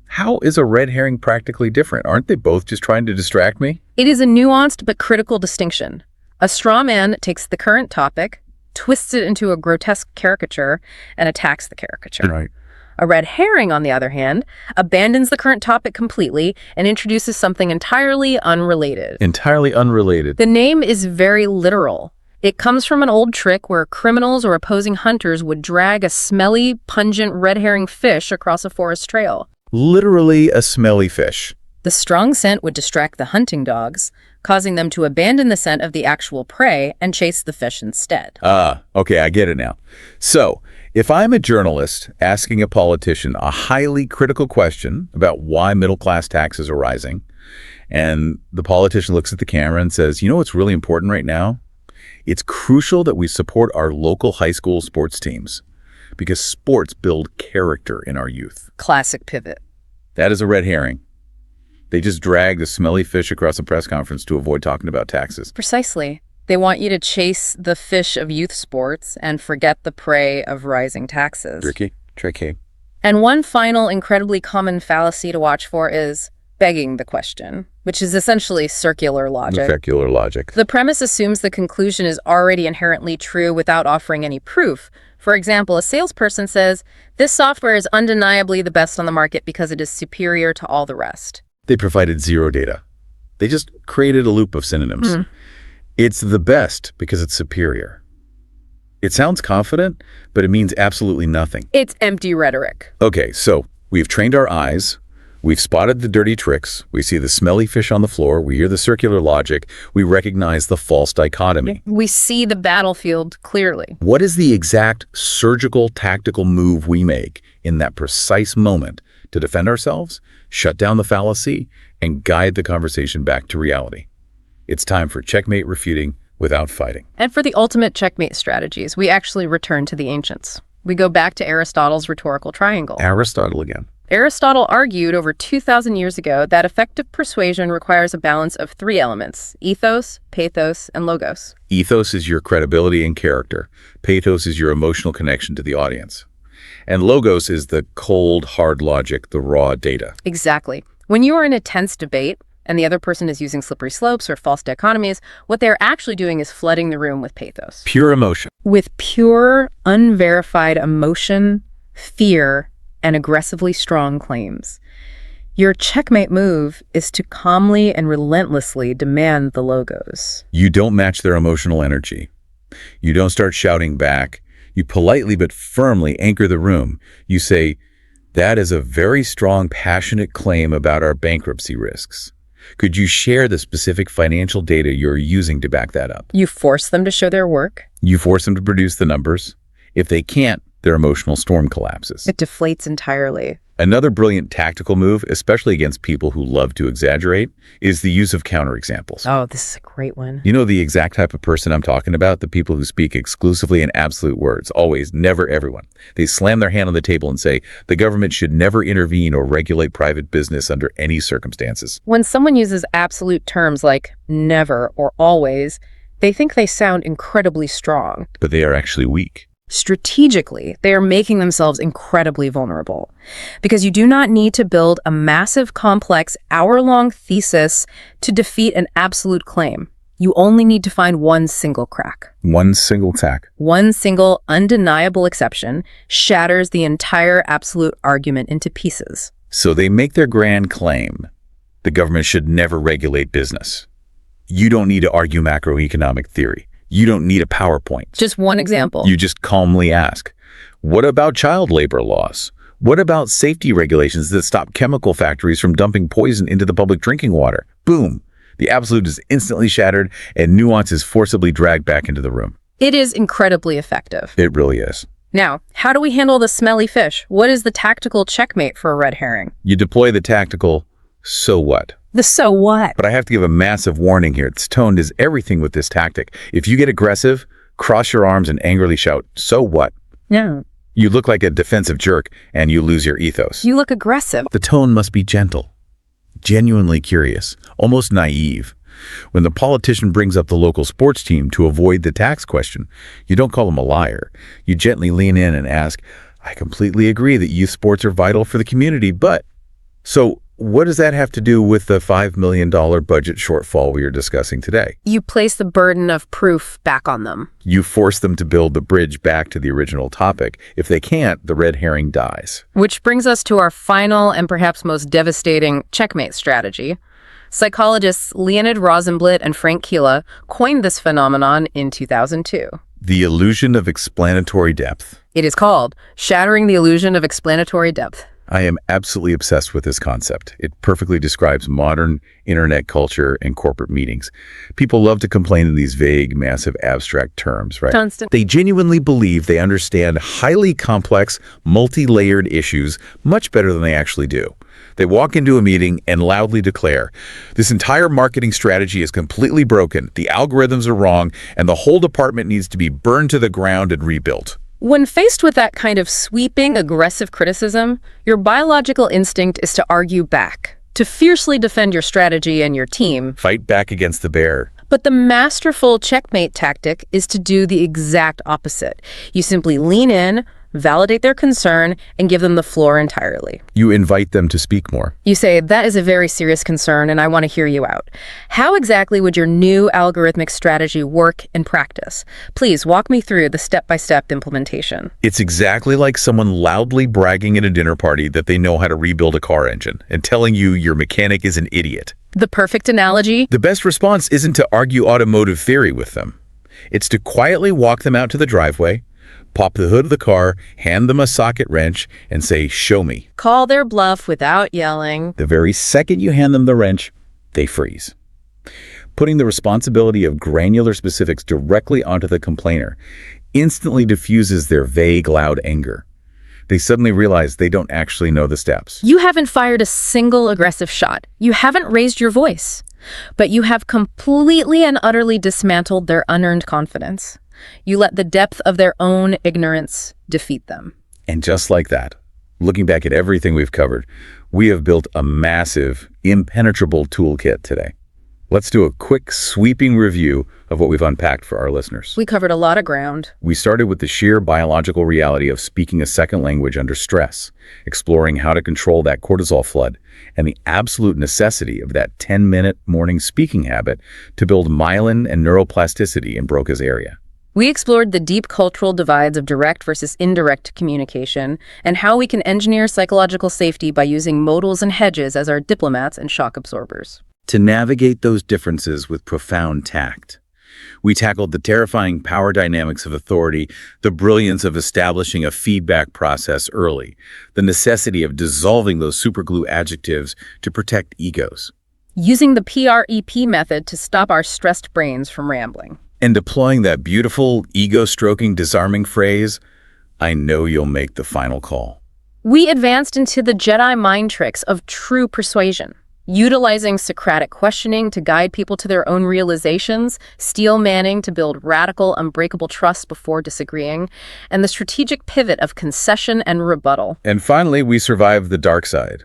how is a red herring practically different? Aren't they both just trying to distract me? It is a nuanced but critical distinction. A straw man takes the current topic, twists it into a grotesque caricature, and attacks the caricature. Right. A red herring, on the other hand, abandons the current topic completely and introduces something entirely unrelated. Entirely unrelated. The name is very literal. It comes from an old trick where criminals or opposing hunters would drag a smelly, pungent red herring fish across a forest trail. Literally a smelly fish. The strong scent would distract the hunting dogs, causing them to abandon the scent of the actual prey and chase the fish instead. Okay, I get it now. So, if I'm a journalist asking a politician a highly critical question about why middle-class taxes are rising, and the politician looks at the camera and says, you know what's really important right now? It's crucial that we support our local high school sports teams because sports build character in our youth. Classic pivot. That is a red herring. They just dragged a smelly fish across a press conference to avoid talking about taxes. Precisely. They want you to chase the fish of youth sports and forget the prey of rising taxes. Tricky. And one final incredibly common fallacy to watch for is begging the question, which is essentially circular logic. Circular logic. The premise assumes the conclusion is already inherently true without offering any proof. For example, a salesperson says, this software is undeniably the best on the market because it is superior to all the rest. They provided zero data. They just created a loop of synonyms. It's the best because it's superior. It sounds confident, but it means absolutely nothing. It's empty rhetoric. Okay, so we've trained our eyes. We've spotted the dirty tricks. We see the smelly fish on the floor. We hear the circular logic. We recognize the false dichotomy. We see the battlefield clearly. What is the exact surgical, tactical move we make in that precise moment to defend ourselves, shut down the fallacy, and guide the conversation back to reality? It's time for checkmate refuting without fighting. And for the ultimate checkmate strategies, we actually return to the ancients. We go back to Aristotle's rhetorical triangle. Aristotle again. Aristotle argued over 2,000 years ago that effective persuasion requires a balance of three elements: ethos, pathos, and logos. Ethos is your credibility and character. Pathos is your emotional connection to the audience. And logos is the cold, hard logic, the raw data. Exactly. When you are in a tense debate and the other person is using slippery slopes or false dichotomies, what they're actually doing is flooding the room with pathos. Pure emotion. With pure, unverified emotion, fear, and aggressively strong claims. Your checkmate move is to calmly and relentlessly demand the logos. You don't match their emotional energy. You don't start shouting back. You politely but firmly anchor the room. You say, "That is a very strong, passionate claim about our bankruptcy risks. Could you share the specific financial data you're using to back that up?" You force them to show their work. You force them to produce the numbers. If they can't, their emotional storm collapses. It deflates entirely. Another brilliant tactical move, especially against people who love to exaggerate, is the use of counterexamples. Oh, this is a great one. You know the exact type of person I'm talking about? The people who speak exclusively in absolute words. Always, never, everyone. They slam their hand on the table and say, the government should never intervene or regulate private business under any circumstances. When someone uses absolute terms like never or always, they think they sound incredibly strong. But they are actually weak. Strategically, they are making themselves incredibly vulnerable because you do not need to build a massive, complex, hour-long thesis to defeat an absolute claim. You only need to find one single crack. One single tack. One single undeniable exception shatters the entire absolute argument into pieces. So they make their grand claim. The government should never regulate business. You don't need to argue macroeconomic theory. You don't need a PowerPoint. Just one example. You just calmly ask, what about child labor laws? What about safety regulations that stop chemical factories from dumping poison into the public drinking water? Boom. The absolute is instantly shattered and nuance is forcibly dragged back into the room. It is incredibly effective. It really is. Now, how do we handle the smelly fish? What is the tactical checkmate for a red herring? You deploy the tactical, so what? The so what? But I have to give a massive warning here. This tone is everything with this tactic. If you get aggressive, cross your arms and angrily shout, so what? Yeah. You look like a defensive jerk and you lose your ethos. You look aggressive. The tone must be gentle, genuinely curious, almost naive. When the politician brings up the local sports team to avoid the tax question, you don't call him a liar. You gently lean in and ask, I completely agree that youth sports are vital for the community, but... So what does that have to do with the $5 million budget shortfall we are discussing today? You place the burden of proof back on them. You force them to build the bridge back to the original topic. If they can't, the red herring dies. Which brings us to our final and perhaps most devastating checkmate strategy. Psychologists Leonid Rosenblatt and Frank Keela coined this phenomenon in 2002. The illusion of explanatory depth. It is called shattering the illusion of explanatory depth. I am absolutely obsessed with this concept. It perfectly describes modern internet culture and corporate meetings. People love to complain in these vague, massive, abstract terms, right? Constant. They genuinely believe they understand highly complex, multi-layered issues much better than they actually do. They walk into a meeting and loudly declare, this entire marketing strategy is completely broken, the algorithms are wrong, and the whole department needs to be burned to the ground and rebuilt. When faced with that kind of sweeping, aggressive criticism, your biological instinct is to argue back, to fiercely defend your strategy and your team. Fight back against the bear. But the masterful checkmate tactic is to do the exact opposite. You simply lean in, validate their concern, and give them the floor entirely. You invite them to speak more. You say, that is a very serious concern and I want to hear you out. How exactly would your new algorithmic strategy work in practice? Please walk me through the step-by-step implementation. It's exactly like someone loudly bragging at a dinner party that they know how to rebuild a car engine and telling you your mechanic is an idiot. The perfect analogy? The best response isn't to argue automotive theory with them. It's to quietly walk them out to the driveway, pop the hood of the car, hand them a socket wrench, and say, show me. Call their bluff without yelling. The very second you hand them the wrench, they freeze. Putting the responsibility of granular specifics directly onto the complainer instantly diffuses their vague, loud anger. They suddenly realize they don't actually know the steps. You haven't fired a single aggressive shot. You haven't raised your voice. But you have completely and utterly dismantled their unearned confidence. You let the depth of their own ignorance defeat them. And just like that, looking back at everything we've covered, we have built a massive, impenetrable toolkit today. Let's do a quick, sweeping review of what we've unpacked for our listeners. We covered a lot of ground. We started with the sheer biological reality of speaking a second language under stress, exploring how to control that cortisol flood, and the absolute necessity of that 10-minute morning speaking habit to build myelin and neuroplasticity in Broca's area. We explored the deep cultural divides of direct versus indirect communication and how we can engineer psychological safety by using modals and hedges as our diplomats and shock absorbers. To navigate those differences with profound tact, We tackled the terrifying power dynamics of authority, the brilliance of establishing a feedback process early, the necessity of dissolving those superglue adjectives to protect egos, Using the PREP method to stop our stressed brains from rambling. and deploying that beautiful, ego-stroking, disarming phrase, "I know you'll make the final call." We advanced into the Jedi mind tricks of true persuasion, utilizing Socratic questioning to guide people to their own realizations, steel manning to build radical, unbreakable trust before disagreeing, and the strategic pivot of concession and rebuttal. And finally, we survived the dark side.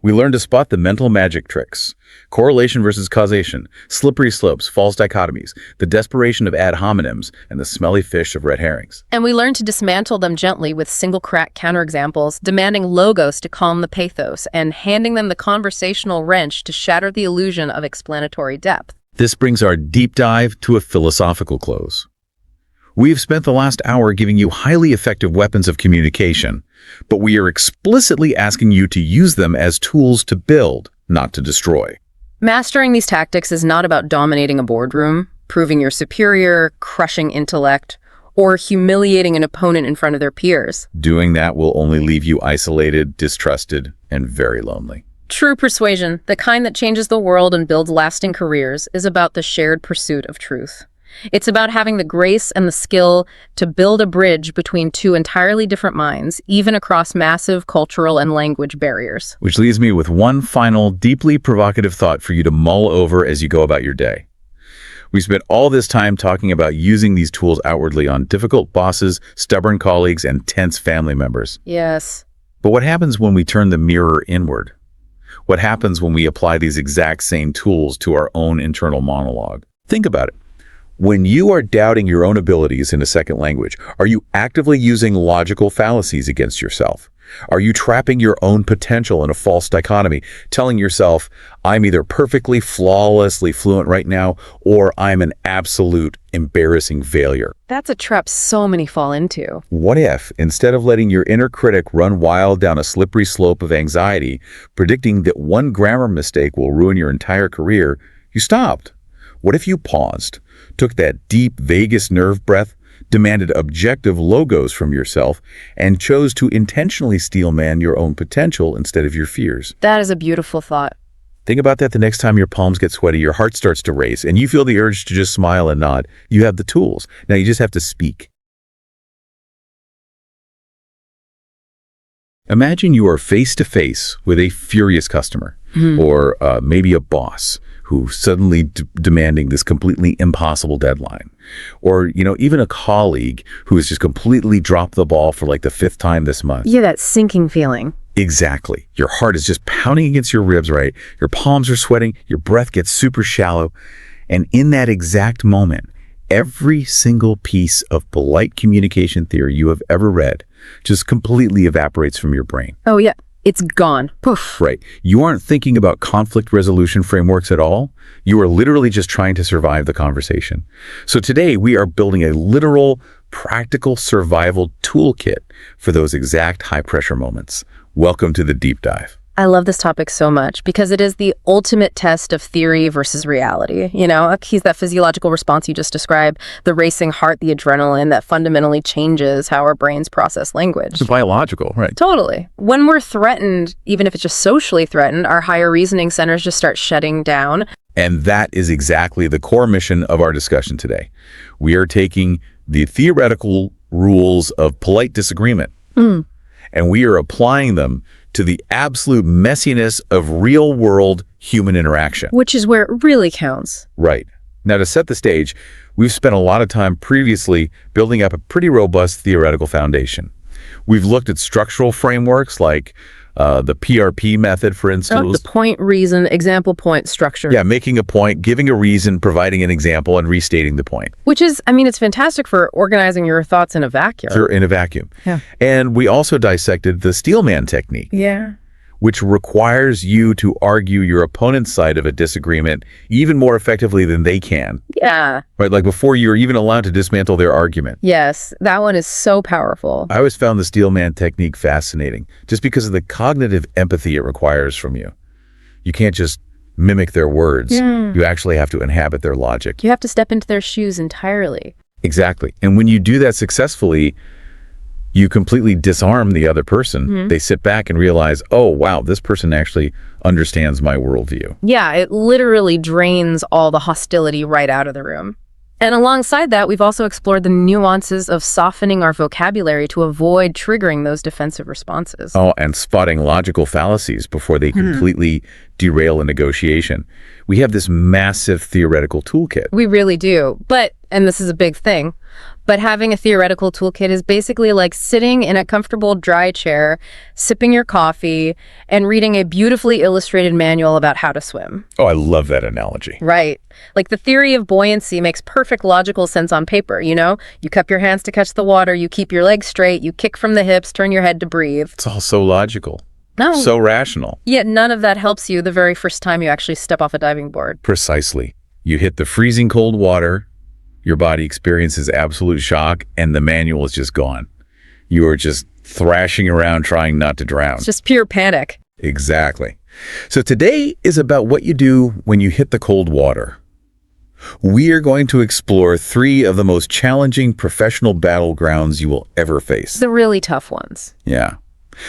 We learned to spot the mental magic tricks, correlation versus causation, slippery slopes, false dichotomies, the desperation of ad hominems, and the smelly fish of red herrings. And we learned to dismantle them gently with single crack counterexamples, demanding logos to calm the pathos, and handing them the conversational wrench to shatter the illusion of explanatory depth. This brings our deep dive to a philosophical close. We've spent the last hour giving you highly effective weapons of communication, but we are explicitly asking you to use them as tools to build, not to destroy. Mastering these tactics is not about dominating a boardroom, proving you're superior, crushing intellect, or humiliating an opponent in front of their peers. Doing that will only leave you isolated, distrusted, and very lonely. True persuasion, the kind that changes the world and builds lasting careers, is about the shared pursuit of truth. It's about having the grace and the skill to build a bridge between two entirely different minds, even across massive cultural and language barriers. Which leaves me with one final, deeply provocative thought for you to mull over as you go about your day. We spent all this time talking about using these tools outwardly on difficult bosses, stubborn colleagues, and tense family members. Yes. But what happens when we turn the mirror inward? What happens when we apply these exact same tools to our own internal monologue? Think about it. When you are doubting your own abilities in a second language, are you actively using logical fallacies against yourself? Are you trapping your own potential in a false dichotomy, telling yourself, I'm either perfectly, flawlessly fluent right now, or I'm an absolute, embarrassing failure? That's a trap so many fall into. What if, instead of letting your inner critic run wild down a slippery slope of anxiety, predicting that one grammar mistake will ruin your entire career, you stopped? What if you paused, took that deep vagus nerve breath, demanded objective logos from yourself, and chose to intentionally steelman your own potential instead of your fears? That is a beautiful thought. Think about that the next time your palms get sweaty, your heart starts to race, and you feel the urge to just smile and nod. You have the tools. Now you just have to speak. Imagine you are face-to-face with a furious customer, or maybe a boss who's suddenly demanding this completely impossible deadline. Or, even a colleague who has just completely dropped the ball for like the 5th time this month. Yeah, that sinking feeling. Exactly. Your heart is just pounding against your ribs, right? Your palms are sweating, your breath gets super shallow. And in that exact moment, every single piece of polite communication theory you have ever read just completely evaporates from your brain. Oh, yeah. It's gone. Poof. Right. You aren't thinking about conflict resolution frameworks at all. You are literally just trying to survive the conversation. So today we are building a literal, practical survival toolkit for those exact high-pressure moments. Welcome to the deep dive. I love this topic so much because it is the ultimate test of theory versus reality. He's that physiological response you just described, the racing heart, the adrenaline that fundamentally changes how our brains process language. It's biological, right? Totally. When we're threatened, even if it's just socially threatened, our higher reasoning centers just start shutting down. And that is exactly the core mission of our discussion today. We are taking the theoretical rules of polite disagreement, and we are applying them to the absolute messiness of real-world human interaction. Which is where it really counts. Right. Now, to set the stage, we've spent a lot of time previously building up a pretty robust theoretical foundation. We've looked at structural frameworks like the PRP method, for instance. The point, reason, example, point, structure. Yeah, making a point, giving a reason, providing an example, and restating the point. Which is, it's fantastic for organizing your thoughts in a vacuum. Sure, in a vacuum. Yeah. And we also dissected the steelman technique. Yeah. Which requires you to argue your opponent's side of a disagreement even more effectively than they can. Yeah. Right, like before you're even allowed to dismantle their argument. Yes, that one is so powerful. I always found the steelman technique fascinating, just because of the cognitive empathy it requires from you. You can't just mimic their words. You actually have to inhabit their logic. You have to step into their shoes entirely. Exactly. And when you do that successfully, you completely disarm the other person. They sit back and realize, oh, wow, this person actually understands my worldview. Yeah, it literally drains all the hostility right out of the room. And alongside that, we've also explored the nuances of softening our vocabulary to avoid triggering those defensive responses. Oh, and spotting logical fallacies before they completely derail a negotiation. We have this massive theoretical toolkit. We really do. But, and this is a big thing, but having a theoretical toolkit is basically like sitting in a comfortable dry chair, sipping your coffee, and reading a beautifully illustrated manual about how to swim. Oh, I love that analogy. Right. Like the theory of buoyancy makes perfect logical sense on paper, you know? You cup your hands to catch the water, you keep your legs straight, you kick from the hips, turn your head to breathe. It's all so logical. No. So rational. Yet none of that helps you the very first time you actually step off a diving board. Precisely. You hit the freezing cold water, your body experiences absolute shock, and the manual is just gone. You are just thrashing around trying not to drown. It's just pure panic. Exactly. So today is about what you do when you hit the cold water. We are going to explore 3 of the most challenging professional battlegrounds you will ever face. The really tough ones. Yeah.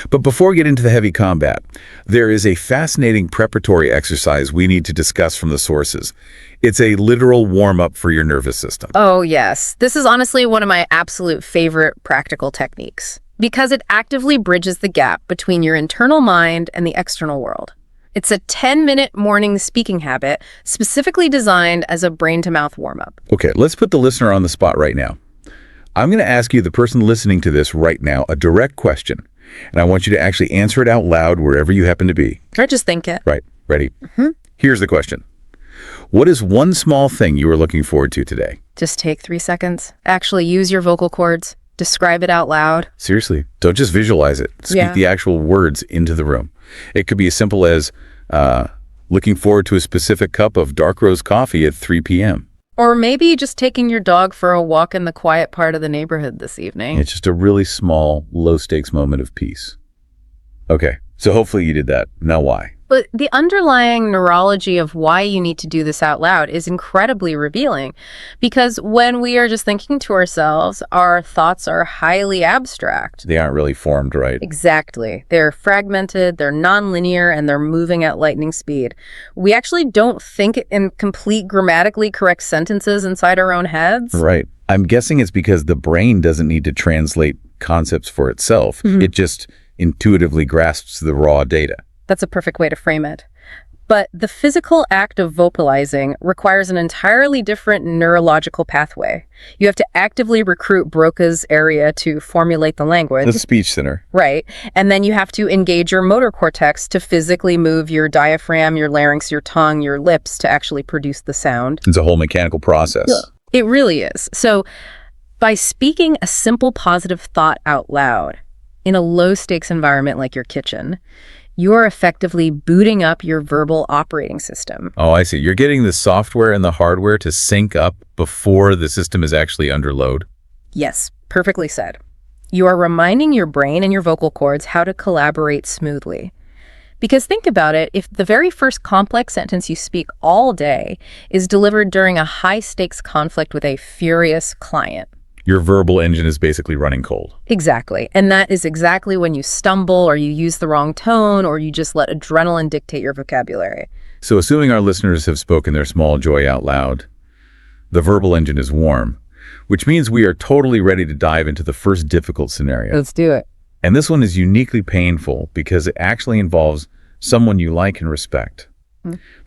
But before we get into the heavy combat, there is a fascinating preparatory exercise we need to discuss from the sources. It's a literal warm-up for your nervous system. Oh, yes. This is honestly one of my absolute favorite practical techniques because it actively bridges the gap between your internal mind and the external world. It's a 10-minute morning speaking habit specifically designed as a brain-to-mouth warm-up. Okay, let's put the listener on the spot right now. I'm going to ask you, the person listening to this right now, a direct question. And I want you to actually answer it out loud wherever you happen to be. Or just think it. Right. Ready? Here's the question. What is one small thing you are looking forward to today? Just take 3 seconds. Actually use your vocal cords. Describe it out loud. Seriously. Don't just visualize it. Speak the actual words into the room. It could be as simple as looking forward to a specific cup of dark roast coffee at 3 p.m. Or maybe just taking your dog for a walk in the quiet part of the neighborhood this evening. It's just a really small, low-stakes moment of peace. Okay, so hopefully you did that. Now why? But the underlying neurology of why you need to do this out loud is incredibly revealing. Because when we are just thinking to ourselves, our thoughts are highly abstract. They aren't really formed right. Exactly. They're fragmented, they're nonlinear, and they're moving at lightning speed. We actually don't think in complete grammatically correct sentences inside our own heads. Right. I'm guessing it's because the brain doesn't need to translate concepts for itself. It just intuitively grasps the raw data. That's a perfect way to frame it. But the physical act of vocalizing requires an entirely different neurological pathway. You have to actively recruit Broca's area to formulate the language. The speech center. Right. And then you have to engage your motor cortex to physically move your diaphragm, your larynx, your tongue, your lips to actually produce the sound. It's a whole mechanical process. Yeah. It really is. So by speaking a simple positive thought out loud in a low-stakes environment like your kitchen, you are effectively booting up your verbal operating system. Oh, I see. You're getting the software and the hardware to sync up before the system is actually under load. Yes, perfectly said. You are reminding your brain and your vocal cords how to collaborate smoothly. Because think about it, if the very first complex sentence you speak all day is delivered during a high-stakes conflict with a furious client, your verbal engine is basically running cold. Exactly. And that is exactly when you stumble or you use the wrong tone or you just let adrenaline dictate your vocabulary. So assuming our listeners have spoken their small joy out loud, the verbal engine is warm, which means we are totally ready to dive into the first difficult scenario. Let's do it. And this one is uniquely painful because it actually involves someone you like and respect.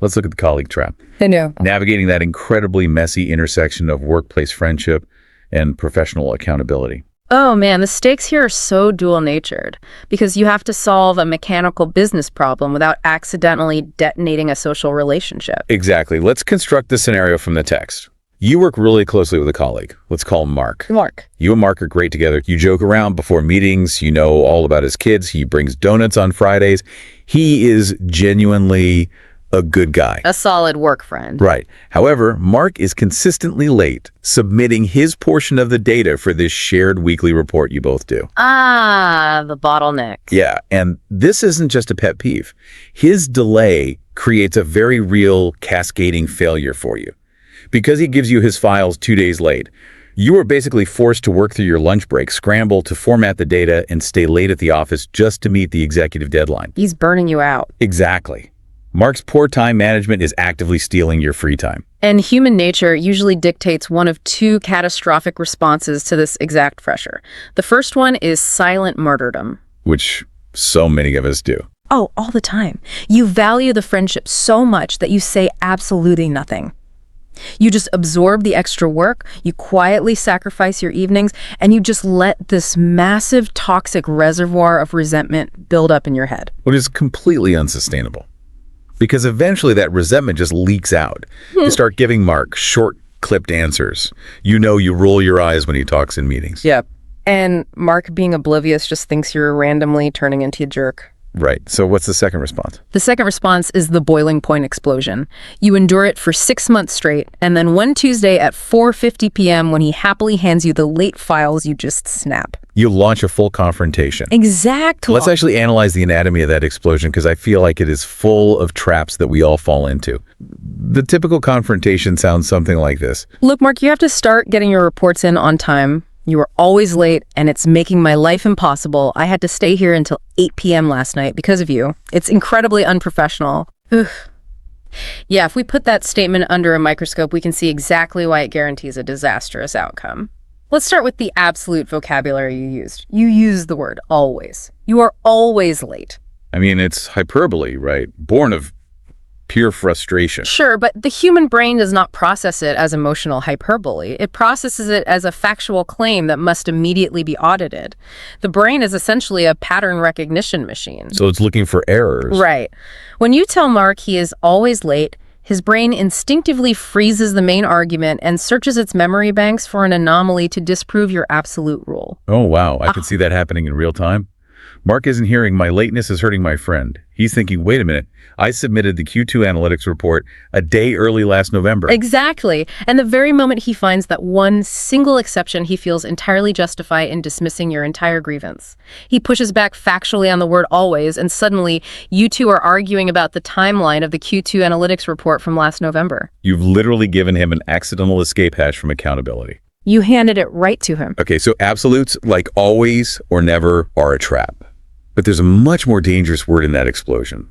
Let's look at the colleague trap. I know. Navigating that incredibly messy intersection of workplace friendship and professional accountability. Oh man, the stakes here are so dual-natured because you have to solve a mechanical business problem without accidentally detonating a social relationship. Exactly. Let's construct the scenario from the text. You work really closely with a colleague. Let's call him Mark. Mark. You and Mark are great together. You joke around before meetings. You know all about his kids. He brings donuts on Fridays. He is genuinely a good guy. A solid work friend. Right. However, Mark is consistently late submitting his portion of the data for this shared weekly report you both do. Ah, the bottleneck. Yeah, and this isn't just a pet peeve. His delay creates a very real cascading failure for you. Because he gives you his files 2 days late, you are basically forced to work through your lunch break, scramble to format the data, and stay late at the office just to meet the executive deadline. He's burning you out. Exactly. Mark's poor time management is actively stealing your free time. And human nature usually dictates one of two catastrophic responses to this exact pressure. The first one is silent martyrdom. Which so many of us do. Oh, all the time. You value the friendship so much that you say absolutely nothing. You just absorb the extra work, you quietly sacrifice your evenings, and you just let this massive toxic reservoir of resentment build up in your head. Which is completely unsustainable. Because eventually that resentment just leaks out. You start giving Mark short, clipped answers. You know you roll your eyes when he talks in meetings. Yep. And Mark, being oblivious, just thinks you're randomly turning into a jerk. Right. So what's the second response? The second response is the boiling point explosion. You endure it for 6 months straight, and then one Tuesday at 4:50 p.m. when he happily hands you the late files, you just snap. You launch a full confrontation. Exactly. Let's actually analyze the anatomy of that explosion because I feel like it is full of traps that we all fall into. The typical confrontation sounds something like this. Look, Mark, you have to start getting your reports in on time. You were always late, and it's making my life impossible. I had to stay here until 8 p.m. last night because of you. It's incredibly unprofessional. Ugh. Yeah, if we put that statement under a microscope, we can see exactly why it guarantees a disastrous outcome. Let's start with the absolute vocabulary you used. You used the word always. You are always late. I mean, it's hyperbole, right? Born of pure frustration. Sure, but the human brain does not process it as emotional hyperbole. It processes it as a factual claim that must immediately be audited. The brain is essentially a pattern recognition machine. So it's looking for errors. Right. When you tell Mark he is always late, his brain instinctively freezes the main argument and searches its memory banks for an anomaly to disprove your absolute rule. Oh, wow. I can see that happening in real time. Mark isn't hearing my lateness is hurting my friend. He's thinking, wait a minute, I submitted the Q2 analytics report a day early last November. Exactly. And the very moment he finds that one single exception, he feels entirely justified in dismissing your entire grievance. He pushes back factually on the word always, and suddenly you two are arguing about the timeline of the Q2 analytics report from last November. You've literally given him an accidental escape hatch from accountability. You handed it right to him. Okay, so absolutes like always or never are a trap. But there's a much more dangerous word in that explosion.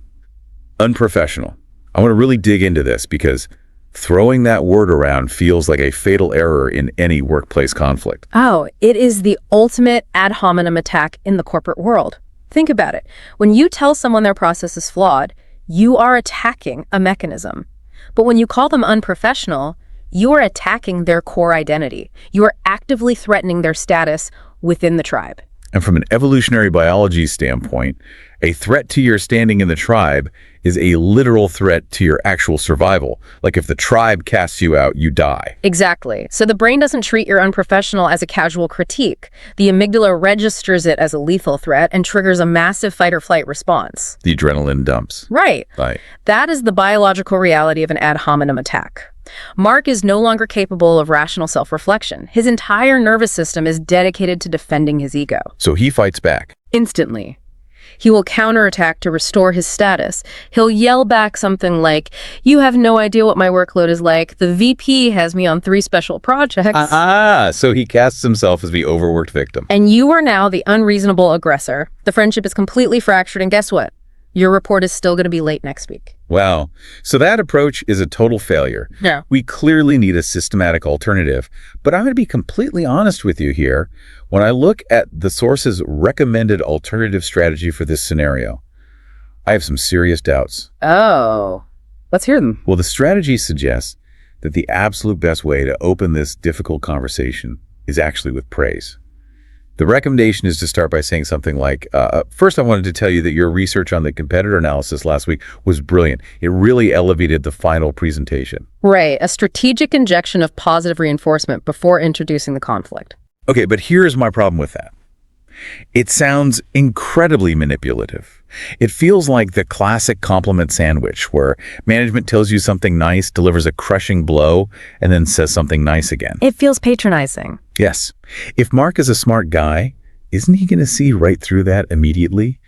Unprofessional. I want to really dig into this because throwing that word around feels like a fatal error in any workplace conflict. Oh, it is the ultimate ad hominem attack in the corporate world. Think about it. When you tell someone their process is flawed, you are attacking a mechanism. But when you call them unprofessional, you are attacking their core identity. You are actively threatening their status within the tribe. And from an evolutionary biology standpoint, a threat to your standing in the tribe is a literal threat to your actual survival. Like if the tribe casts you out, you die. Exactly. So the brain doesn't treat your unprofessional as a casual critique. The amygdala registers it as a lethal threat and triggers a massive fight or flight response. The adrenaline dumps. Right. Right. That is the biological reality of an ad hominem attack. Mark is no longer capable of rational self-reflection. His entire nervous system is dedicated to defending his ego. So he fights back. Instantly. He will counterattack to restore his status. He'll yell back something like, "You have no idea what my workload is like. The VP has me on 3 special projects." So he casts himself as the overworked victim. And you are now the unreasonable aggressor. The friendship is completely fractured, and guess what? Your report is still going to be late next week. Wow. So that approach is a total failure. Yeah. We clearly need a systematic alternative. But I'm going to be completely honest with you here. When I look at the source's recommended alternative strategy for this scenario, I have some serious doubts. Oh, let's hear them. Well, the strategy suggests that the absolute best way to open this difficult conversation is actually with praise. The recommendation is to start by saying something like, first, I wanted to tell you that your research on the competitor analysis last week was brilliant. It really elevated the final presentation. Right, a strategic injection of positive reinforcement before introducing the conflict. Okay, but here's my problem with that. It sounds incredibly manipulative. It feels like the classic compliment sandwich where management tells you something nice, delivers a crushing blow, and then says something nice again. It feels patronizing. Yes. If Mark is a smart guy, isn't he going to see right through that immediately?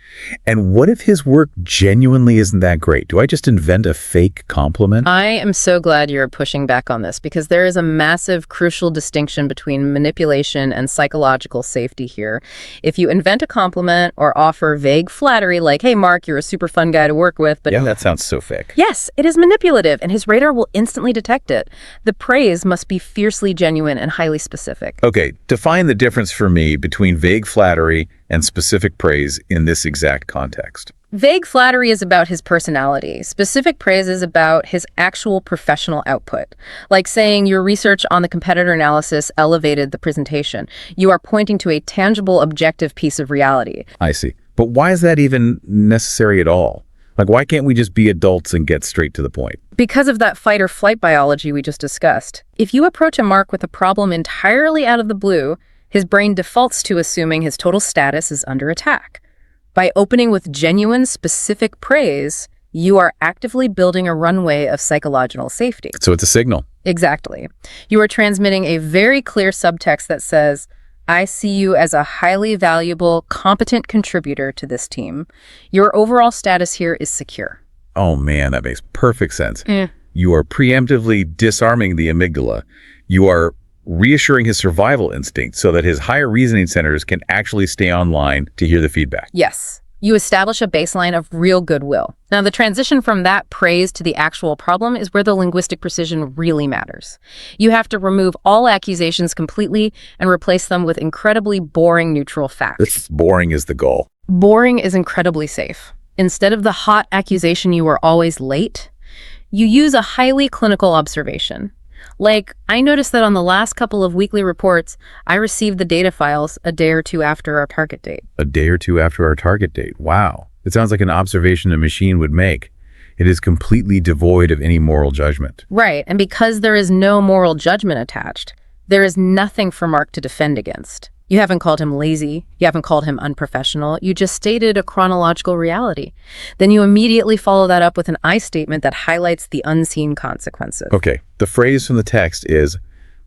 And what if his work genuinely isn't that great? Do I just invent a fake compliment? I am so glad you're pushing back on this because there is a massive, crucial distinction between manipulation and psychological safety here. If you invent a compliment or offer vague flattery like, hey, Mark, you're a super fun guy to work with, but Yeah, that sounds so fake. yes, it is manipulative, and his radar will instantly detect it. The praise must be fiercely genuine and highly specific. Okay, define the difference for me between vague flattery and specific praise in this exact context. Vague flattery is about his personality. Specific praise is about his actual professional output. Like saying your research on the competitor analysis elevated the presentation. You are pointing to a tangible, objective piece of reality. I see. But why is that even necessary at all? Like, why can't we just be adults and get straight to the point? Because of that fight or flight biology we just discussed. If you approach a Mark with a problem entirely out of the blue, his brain defaults to assuming his total status is under attack. By opening with genuine, specific praise, you are actively building a runway of psychological safety. So it's a signal. Exactly. You are transmitting a very clear subtext that says, I see you as a highly valuable, competent contributor to this team. Your overall status here is secure. Oh man, that makes perfect sense. You are preemptively disarming the amygdala. You are reassuring his survival instinct so that his higher reasoning centers can actually stay online to hear the feedback. Yes. You establish a baseline of real goodwill. Now, the transition from that praise to the actual problem is where the linguistic precision really matters. You have to remove all accusations completely and replace them with incredibly boring neutral facts. Boring is the goal. Boring is incredibly safe. Instead of the hot accusation you were always late, you use a highly clinical observation. Like, I noticed that on the last couple of weekly reports, I received the data files a day or two after our target date. A day or two after our target date. Wow. It sounds like an observation a machine would make. It is completely devoid of any moral judgment. Right, and because there is no moral judgment attached, there is nothing for Mark to defend against. You haven't called him lazy. You haven't called him unprofessional. You just stated a chronological reality. Then you immediately follow that up with an I statement that highlights the unseen consequences. Okay, the phrase from the text is,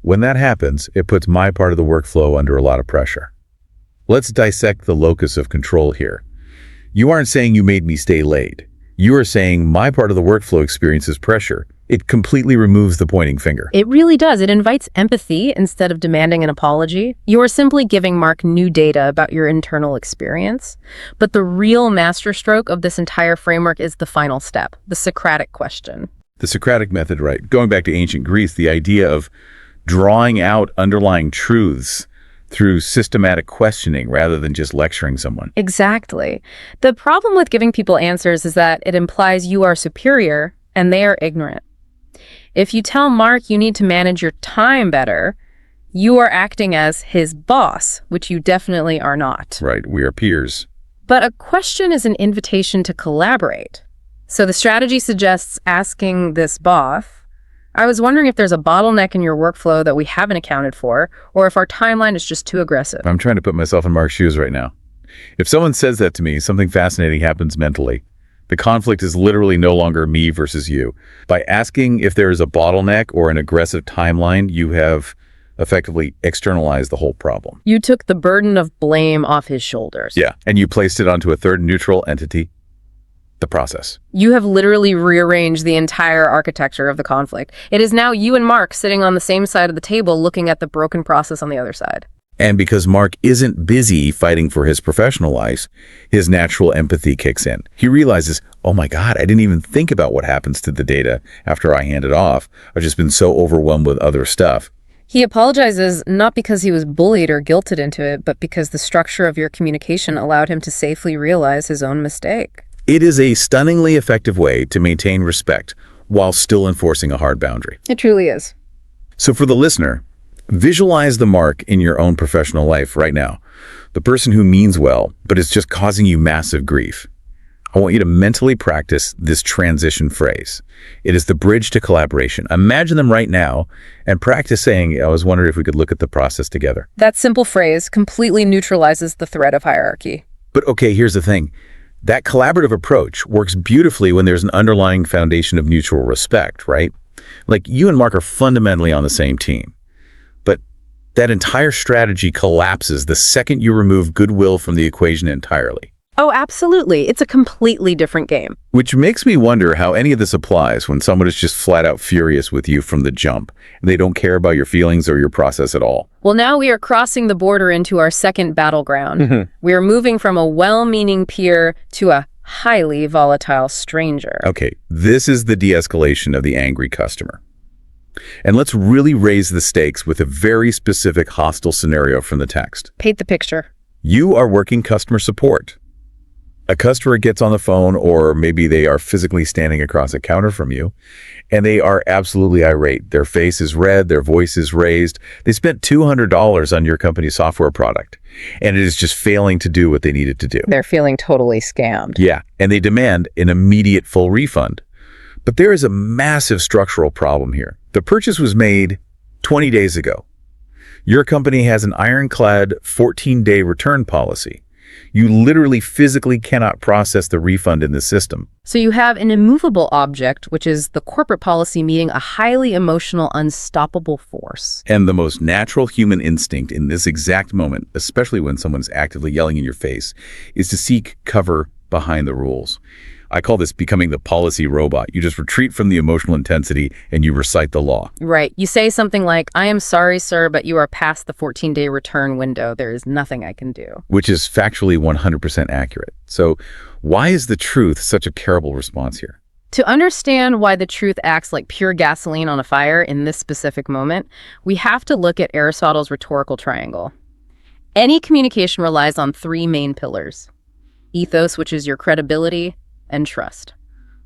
when that happens, it puts my part of the workflow under a lot of pressure. Let's dissect the locus of control here. You aren't saying you made me stay late. You are saying my part of the workflow experiences pressure. It completely removes the pointing finger. It really does. It invites empathy instead of demanding an apology. You are simply giving Mark new data about your internal experience. But the real masterstroke of this entire framework is the final step, the Socratic question. The Socratic method, right? Going back to ancient Greece, the idea of drawing out underlying truths through systematic questioning rather than just lecturing someone. Exactly. The problem with giving people answers is that it implies you are superior and they are ignorant. If you tell Mark you need to manage your time better, you are acting as his boss, which you definitely are not. Right, we are peers. But a question is an invitation to collaborate. So the strategy suggests asking this boss, I was wondering if there's a bottleneck in your workflow that we haven't accounted for, or if our timeline is just too aggressive. I'm trying to put myself in Mark's shoes right now. If someone says that to me, something fascinating happens mentally. The conflict is literally no longer me versus you. By asking if there is a bottleneck or an aggressive timeline, you have effectively externalized the whole problem. You took the burden of blame off his shoulders. Yeah, and you placed it onto a third neutral entity, the process. You have literally rearranged the entire architecture of the conflict. It is now you and Mark sitting on the same side of the table looking at the broken process on the other side. And because Mark isn't busy fighting for his professional life, his natural empathy kicks in. He realizes, oh my God, I didn't even think about what happens to the data after I hand it off. I've just been so overwhelmed with other stuff. He apologizes not because he was bullied or guilted into it, but because the structure of your communication allowed him to safely realize his own mistake. It is a stunningly effective way to maintain respect while still enforcing a hard boundary. It truly is. So for the listener, visualize the Mark in your own professional life right now. The person who means well, but is just causing you massive grief. I want you to mentally practice this transition phrase. It is the bridge to collaboration. Imagine them right now and practice saying, I was wondering if we could look at the process together. That simple phrase completely neutralizes the threat of hierarchy. But okay, here's the thing. That collaborative approach works beautifully when there's an underlying foundation of mutual respect, right? Like you and Mark are fundamentally on the same team. But that entire strategy collapses the second you remove goodwill from the equation entirely. Oh, absolutely. It's a completely different game. Which makes me wonder how any of this applies when someone is just flat out furious with you from the jump. They don't care about your feelings or your process at all. Well, now we are crossing the border into our second battleground. We are moving from a well-meaning peer to a highly volatile stranger. Okay, this is the de-escalation of the angry customer. And let's really raise the stakes with a very specific hostile scenario from the text. Paint the picture. You are working customer support. A customer gets on the phone, or maybe they are physically standing across a counter from you, and they are absolutely irate. Their face is red, their voice is raised. They spent $200 on your company's software product, and it is just failing to do what they needed to do. They're feeling totally scammed. Yeah, and they demand an immediate full refund. But there is a massive structural problem here. The purchase was made 20 days ago. Your company has an ironclad 14-day return policy. You literally physically cannot process the refund in the system. So you have an immovable object, which is the corporate policy meeting a highly emotional, unstoppable force. And the most natural human instinct in this exact moment, especially when someone's actively yelling in your face, is to seek cover behind the rules. I call this becoming the policy robot. You just retreat from the emotional intensity and you recite the law. Right. You say something like, I am sorry, sir, but you are past the 14-day return window. There is nothing I can do. Which is factually 100% accurate. So why is the truth such a terrible response here? To understand why the truth acts like pure gasoline on a fire in this specific moment, we have to look at Aristotle's rhetorical triangle. Any communication relies on three main pillars. Ethos, which is your credibility and trust.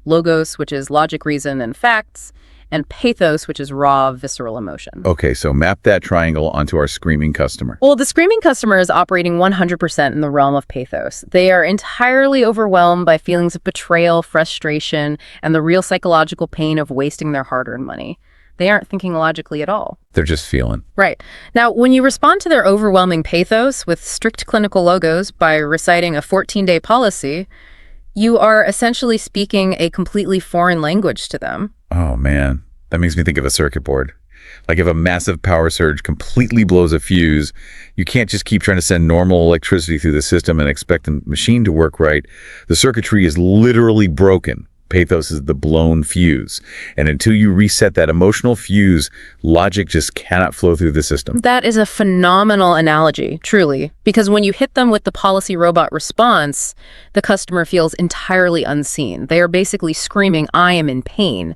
Logos, which is logic, reason, and facts. And pathos, which is raw, visceral emotion. Okay, so map that triangle onto our screaming customer. Well, the screaming customer is operating 100% in the realm of pathos. They are entirely overwhelmed by feelings of betrayal, frustration, and the real psychological pain of wasting their hard-earned money. They aren't thinking logically at all. They're just feeling. Right. Now, when you respond to their overwhelming pathos with strict clinical logos by reciting a 14-day policy, you are essentially speaking a completely foreign language to them. Oh, man. That makes me think of a circuit board. Like if a massive power surge completely blows a fuse, you can't just keep trying to send normal electricity through the system and expect the machine to work right. The circuitry is literally broken. Pathos is the blown fuse. And until you reset that emotional fuse, logic just cannot flow through the system. That is a phenomenal analogy, truly. Because when you hit them with the policy robot response, the customer feels entirely unseen. They are basically screaming, I am in pain.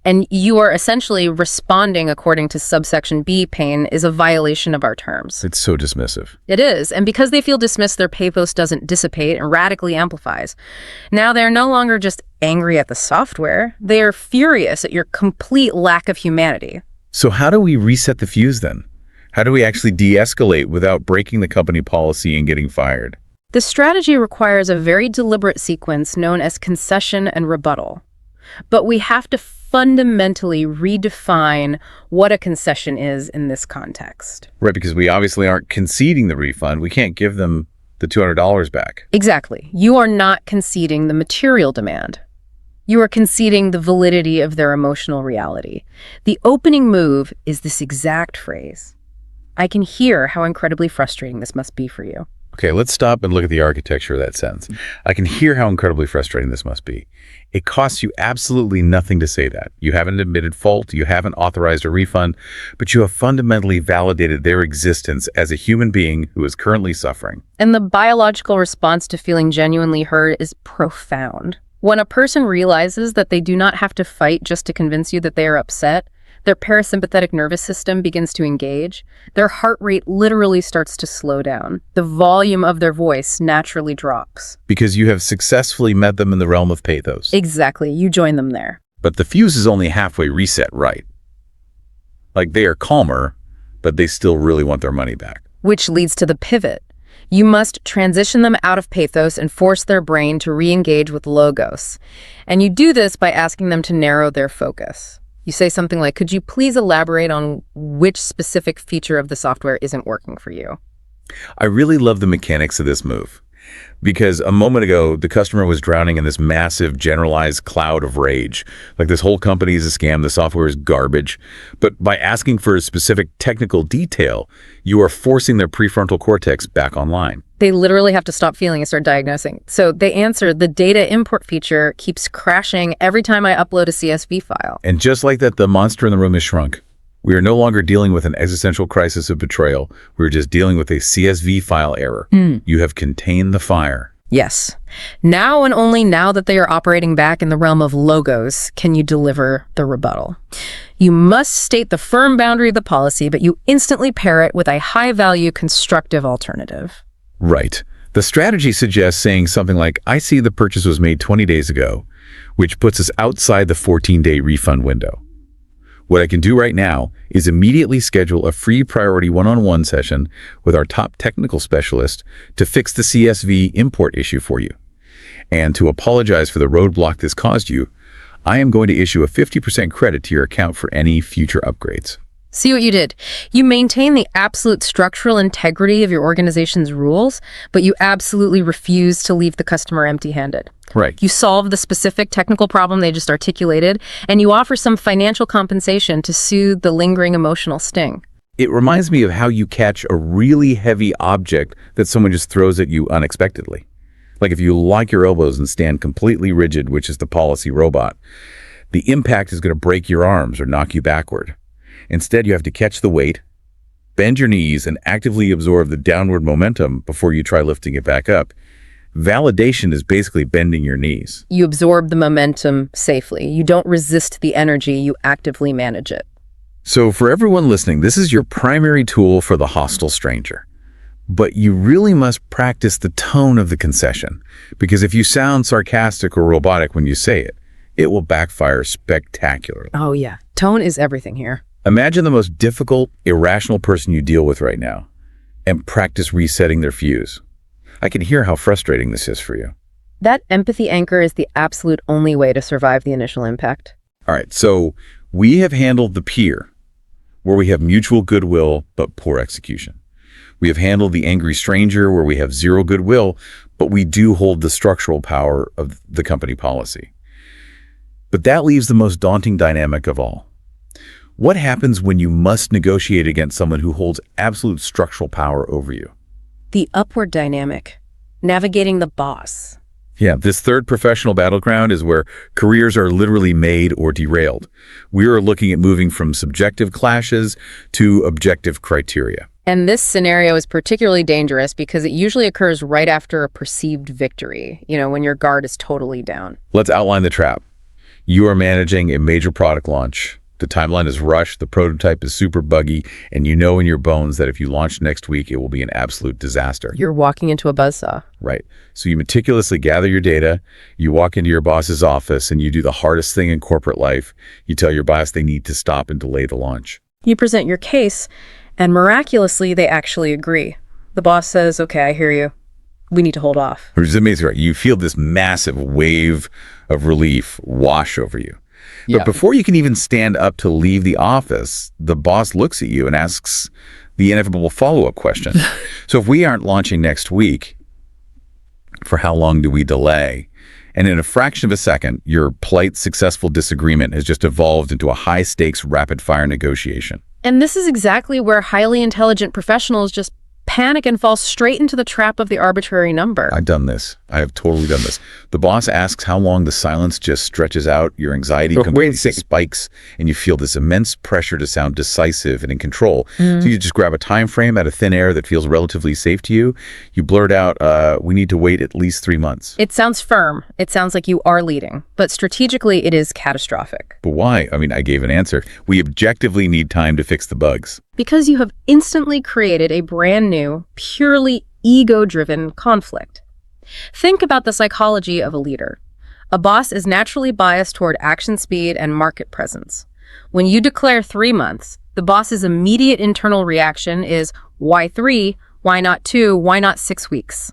And you are essentially responding according to subsection B, pain is a violation of our terms. It's so dismissive. It is. And because they feel dismissed, their pathos doesn't dissipate and radically amplifies. Now they're no longer just angry at the software. They are furious at your complete lack of humanity. So how do we reset the fuse then? How do we actually de-escalate without breaking the company policy and getting fired? The strategy requires a very deliberate sequence known as concession and rebuttal. But we have to fundamentally redefine what a concession is in this context. Right, because we obviously aren't conceding the refund. We can't give them the $200 back. Exactly. You are not conceding the material demand. You are conceding the validity of their emotional reality. The opening move is this exact phrase. I can hear how incredibly frustrating this must be for you. Okay, let's stop and look at the architecture of that sentence. I can hear how incredibly frustrating this must be. It costs you absolutely nothing to say that. You haven't admitted fault, you haven't authorized a refund, but you have fundamentally validated their existence as a human being who is currently suffering. And the biological response to feeling genuinely heard is profound. When a person realizes that they do not have to fight just to convince you that they are upset, their parasympathetic nervous system begins to engage. Their heart rate literally starts to slow down. The volume of their voice naturally drops. Because you have successfully met them in the realm of pathos. Exactly. You join them there. But the fuse is only halfway reset, right? Like they are calmer, but they still really want their money back. Which leads to the pivot. You must transition them out of pathos and force their brain to re-engage with logos. And you do this by asking them to narrow their focus. You say something like, could you please elaborate on which specific feature of the software isn't working for you? I really love the mechanics of this move. Because a moment ago, the customer was drowning in this massive generalized cloud of rage. Like, this whole company is a scam, the software is garbage. But by asking for a specific technical detail, you are forcing their prefrontal cortex back online. They literally have to stop feeling and start diagnosing. So they answer, the data import feature keeps crashing every time I upload a CSV file. And just like that, the monster in the room is shrunk. We are no longer dealing with an existential crisis of betrayal. We're just dealing with a CSV file error. You have contained the fire. Yes. Now and only now that they are operating back in the realm of logos can you deliver the rebuttal. You must state the firm boundary of the policy, but you instantly pair it with a high-value constructive alternative. Right. The strategy suggests saying something like, I see the purchase was made 20 days ago, which puts us outside the 14-day refund window. What I can do right now is immediately schedule a free priority one-on-one session with our top technical specialist to fix the CSV import issue for you. And to apologize for the roadblock this caused you, I am going to issue a 50% credit to your account for any future upgrades. See what you did? You maintain the absolute structural integrity of your organization's rules, but you absolutely refuse to leave the customer empty-handed. Right. You solve the specific technical problem they just articulated, and you offer some financial compensation to soothe the lingering emotional sting. It reminds me of how you catch a really heavy object that someone just throws at you unexpectedly. Like if you lock your elbows and stand completely rigid, which is the policy robot, the impact is going to break your arms or knock you backward. Instead, you have to catch the weight, bend your knees, and actively absorb the downward momentum before you try lifting it back up. Validation is basically bending your knees. You absorb the momentum safely. You don't resist the energy, you actively manage it. So for everyone listening, this is your primary tool for the hostile stranger. But you really must practice the tone of the concession, because if you sound sarcastic or robotic when you say it, it will backfire spectacularly. Oh yeah, tone is everything here. Imagine the most difficult, irrational person you deal with right now, and practice resetting their fuse. I can hear how frustrating this is for you. That empathy anchor is the absolute only way to survive the initial impact. All right, so we have handled the peer, where we have mutual goodwill but poor execution. We have handled the angry stranger, where we have zero goodwill, but we do hold the structural power of the company policy. But that leaves the most daunting dynamic of all. What happens when you must negotiate against someone who holds absolute structural power over you? The upward dynamic, navigating the boss. Yeah, this third professional battleground is where careers are literally made or derailed. We are looking at moving from subjective clashes to objective criteria. And this scenario is particularly dangerous because it usually occurs right after a perceived victory, when your guard is totally down. Let's outline the trap. You are managing a major product launch. The timeline is rushed, the prototype is super buggy, and you know in your bones that if you launch next week, it will be an absolute disaster. You're walking into a buzzsaw. Right. So you meticulously gather your data, you walk into your boss's office, and you do the hardest thing in corporate life. You tell your boss they need to stop and delay the launch. You present your case, and miraculously, they actually agree. The boss says, okay, I hear you. We need to hold off. Which is amazing, right? You feel this massive wave of relief wash over you. But before you can even stand up to leave the office, the boss looks at you and asks the inevitable follow-up question. So if we aren't launching next week, for how long do we delay? And in a fraction of a second, your polite, successful disagreement has just evolved into a high-stakes, rapid-fire negotiation. And this is exactly where highly intelligent professionals just panic and fall straight into the trap of the arbitrary number. I've done this. I have totally done this. The boss asks how long the silence just stretches out. Your anxiety completely spikes, and you feel this immense pressure to sound decisive and in control. So you just grab a time frame out of thin air that feels relatively safe to you. You blurt out, we need to wait at least 3 months. It sounds firm. It sounds like you are leading. But strategically, it is catastrophic. But why? I mean, I gave an answer. We objectively need time to fix the bugs. Because you have instantly created a brand new, purely ego-driven conflict. Think about the psychology of a leader. A boss is naturally biased toward action speed and market presence. When you declare 3 months, the boss's immediate internal reaction is, why 3? Why not 2? Why not 6 weeks?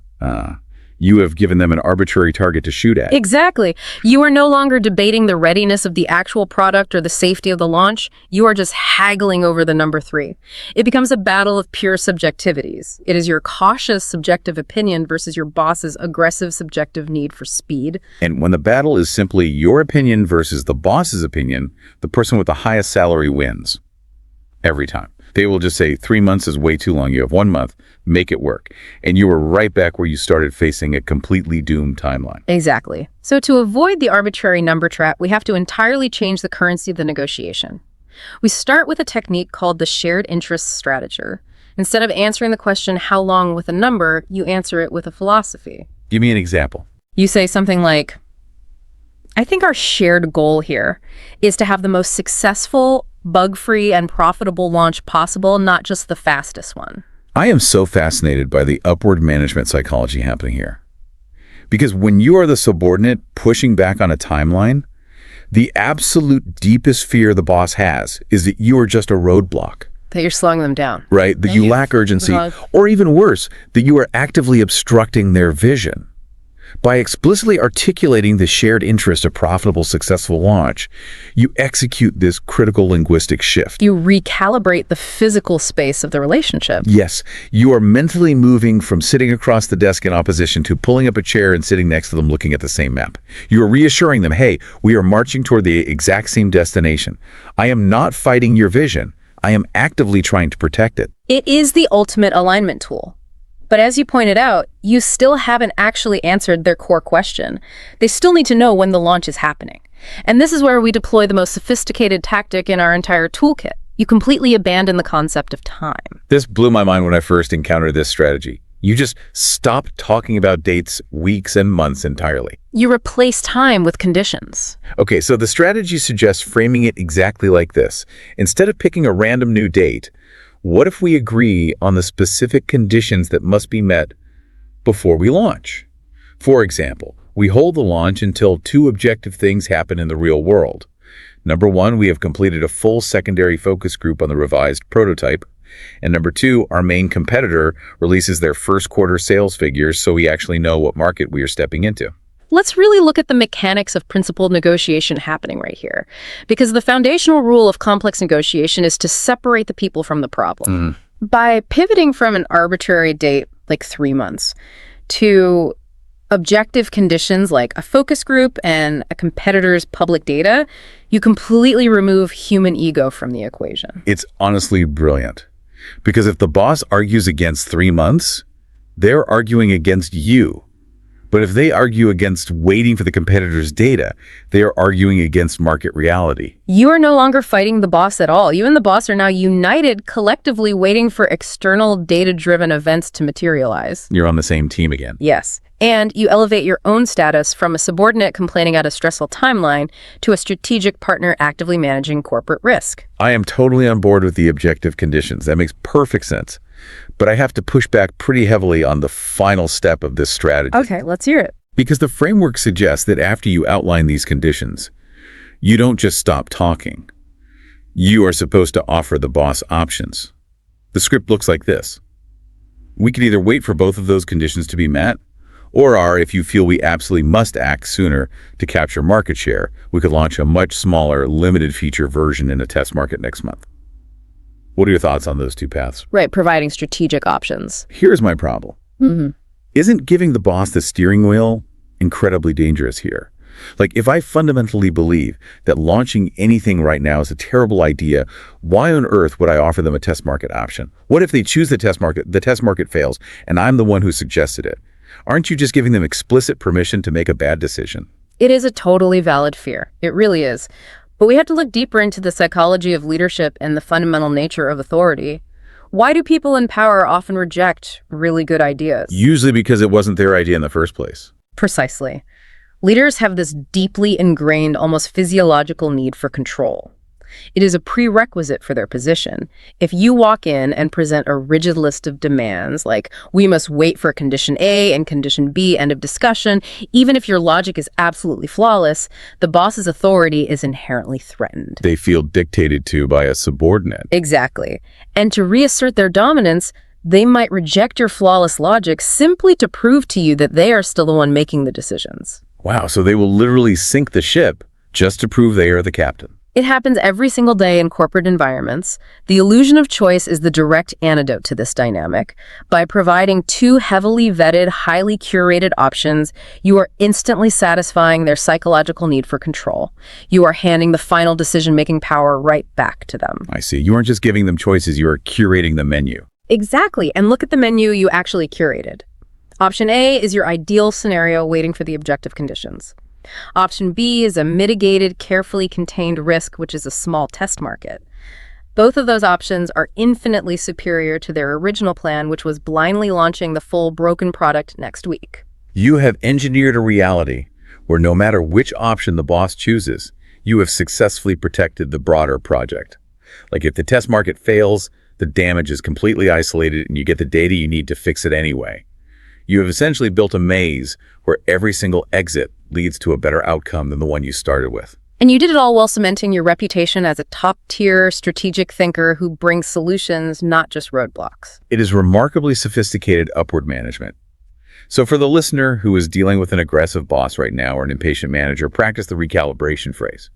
You have given them an arbitrary target to shoot at. Exactly. You are no longer debating the readiness of the actual product or the safety of the launch. You are just haggling over the number 3. It becomes a battle of pure subjectivities. It is your cautious subjective opinion versus your boss's aggressive subjective need for speed. And when the battle is simply your opinion versus the boss's opinion, the person with the highest salary wins. Every time. They will just say 3 months is way too long. You have 1 month. Make it work. And you are right back where you started, facing a completely doomed timeline. Exactly. So to avoid the arbitrary number trap, we have to entirely change the currency of the negotiation. We start with a technique called the shared interest strategy. Instead of answering the question, how long, with a number, you answer it with a philosophy. Give me an example. You say something like, I think our shared goal here is to have the most successful, bug-free, and profitable launch possible, not just the fastest one. I am so fascinated by the upward management psychology happening here. Because when you are the subordinate pushing back on a timeline, the absolute deepest fear the boss has is that you are just a roadblock. That you're slowing them down. Right? That you lack urgency, or even worse, that you are actively obstructing their vision. By explicitly articulating the shared interest of profitable, successful launch, you execute this critical linguistic shift. You recalibrate the physical space of the relationship. Yes, you are mentally moving from sitting across the desk in opposition to pulling up a chair and sitting next to them looking at the same map. You are reassuring them, hey, we are marching toward the exact same destination. I am not fighting your vision. I am actively trying to protect it. It is the ultimate alignment tool. But as you pointed out, you still haven't actually answered their core question. They still need to know when the launch is happening. And this is where we deploy the most sophisticated tactic in our entire toolkit. You completely abandon the concept of time. This blew my mind when I first encountered this strategy. You just stop talking about dates, weeks, and months entirely. You replace time with conditions. Okay, so the strategy suggests framing it exactly like this. Instead of picking a random new date, what if we agree on the specific conditions that must be met before we launch? For example, we hold the launch until 2 objective things happen in the real world. Number 1, we have completed a full secondary focus group on the revised prototype. And number 2, our main competitor releases their first quarter sales figures, so we actually know what market we are stepping into. Let's really look at the mechanics of principled negotiation happening right here. Because the foundational rule of complex negotiation is to separate the people from the problem. By pivoting from an arbitrary date, like 3 months, to objective conditions like a focus group and a competitor's public data, you completely remove human ego from the equation. It's honestly brilliant. Because if the boss argues against 3 months, they're arguing against you. But if they argue against waiting for the competitor's data, they are arguing against market reality. You are no longer fighting the boss at all. You and the boss are now united, collectively waiting for external data-driven events to materialize. You're on the same team again. Yes. And you elevate your own status from a subordinate complaining at a stressful timeline to a strategic partner actively managing corporate risk. I am totally on board with the objective conditions. That makes perfect sense. But I have to push back pretty heavily on the final step of this strategy. Okay, let's hear it. Because the framework suggests that after you outline these conditions, you don't just stop talking. You are supposed to offer the boss options. The script looks like this. We can either wait for both of those conditions to be met, or if you feel we absolutely must act sooner to capture market share, we could launch a much smaller, limited feature version in a test market next month. What are your thoughts on those 2 paths? Right, providing strategic options. Here's my problem. Isn't giving the boss the steering wheel incredibly dangerous here? Like, if I fundamentally believe that launching anything right now is a terrible idea, why on earth would I offer them a test market option? What if they choose the test market fails, and I'm the one who suggested it? Aren't you just giving them explicit permission to make a bad decision? It is a totally valid fear. It really is. But we have to look deeper into the psychology of leadership and the fundamental nature of authority. Why do people in power often reject really good ideas? Usually because it wasn't their idea in the first place. Precisely. Leaders have this deeply ingrained, almost physiological need for control. It is a prerequisite for their position. If you walk in and present a rigid list of demands, like we must wait for condition A and condition B, end of discussion, even if your logic is absolutely flawless, the boss's authority is inherently threatened. They feel dictated to by a subordinate. Exactly. And to reassert their dominance, They might reject your flawless logic simply to prove to you that they are still the one making the decisions. Wow, so they will literally sink the ship just to prove they are the captain. It happens every single day in corporate environments. The illusion of choice is the direct antidote to this dynamic. By providing two heavily vetted, highly curated options, you are instantly satisfying their psychological need for control. You are handing the final decision-making power right back to them. I see. You aren't just giving them choices, you are curating the menu. Exactly, and look at the menu you actually curated. Option A is your ideal scenario waiting for the objective conditions. Option B is a mitigated, carefully contained risk, which is a small test market. Both of those options are infinitely superior to their original plan, which was blindly launching the full broken product next week. You have engineered a reality where no matter which option the boss chooses, you have successfully protected the broader project. Like if the test market fails, the damage is completely isolated and you get the data you need to fix it anyway. You have essentially built a maze where every single exit leads to a better outcome than the one you started with. And you did it all while cementing your reputation as a top-tier strategic thinker who brings solutions, not just roadblocks. It is remarkably sophisticated upward management. So for the listener who is dealing with an aggressive boss right now or an impatient manager, practice the recalibration phrase.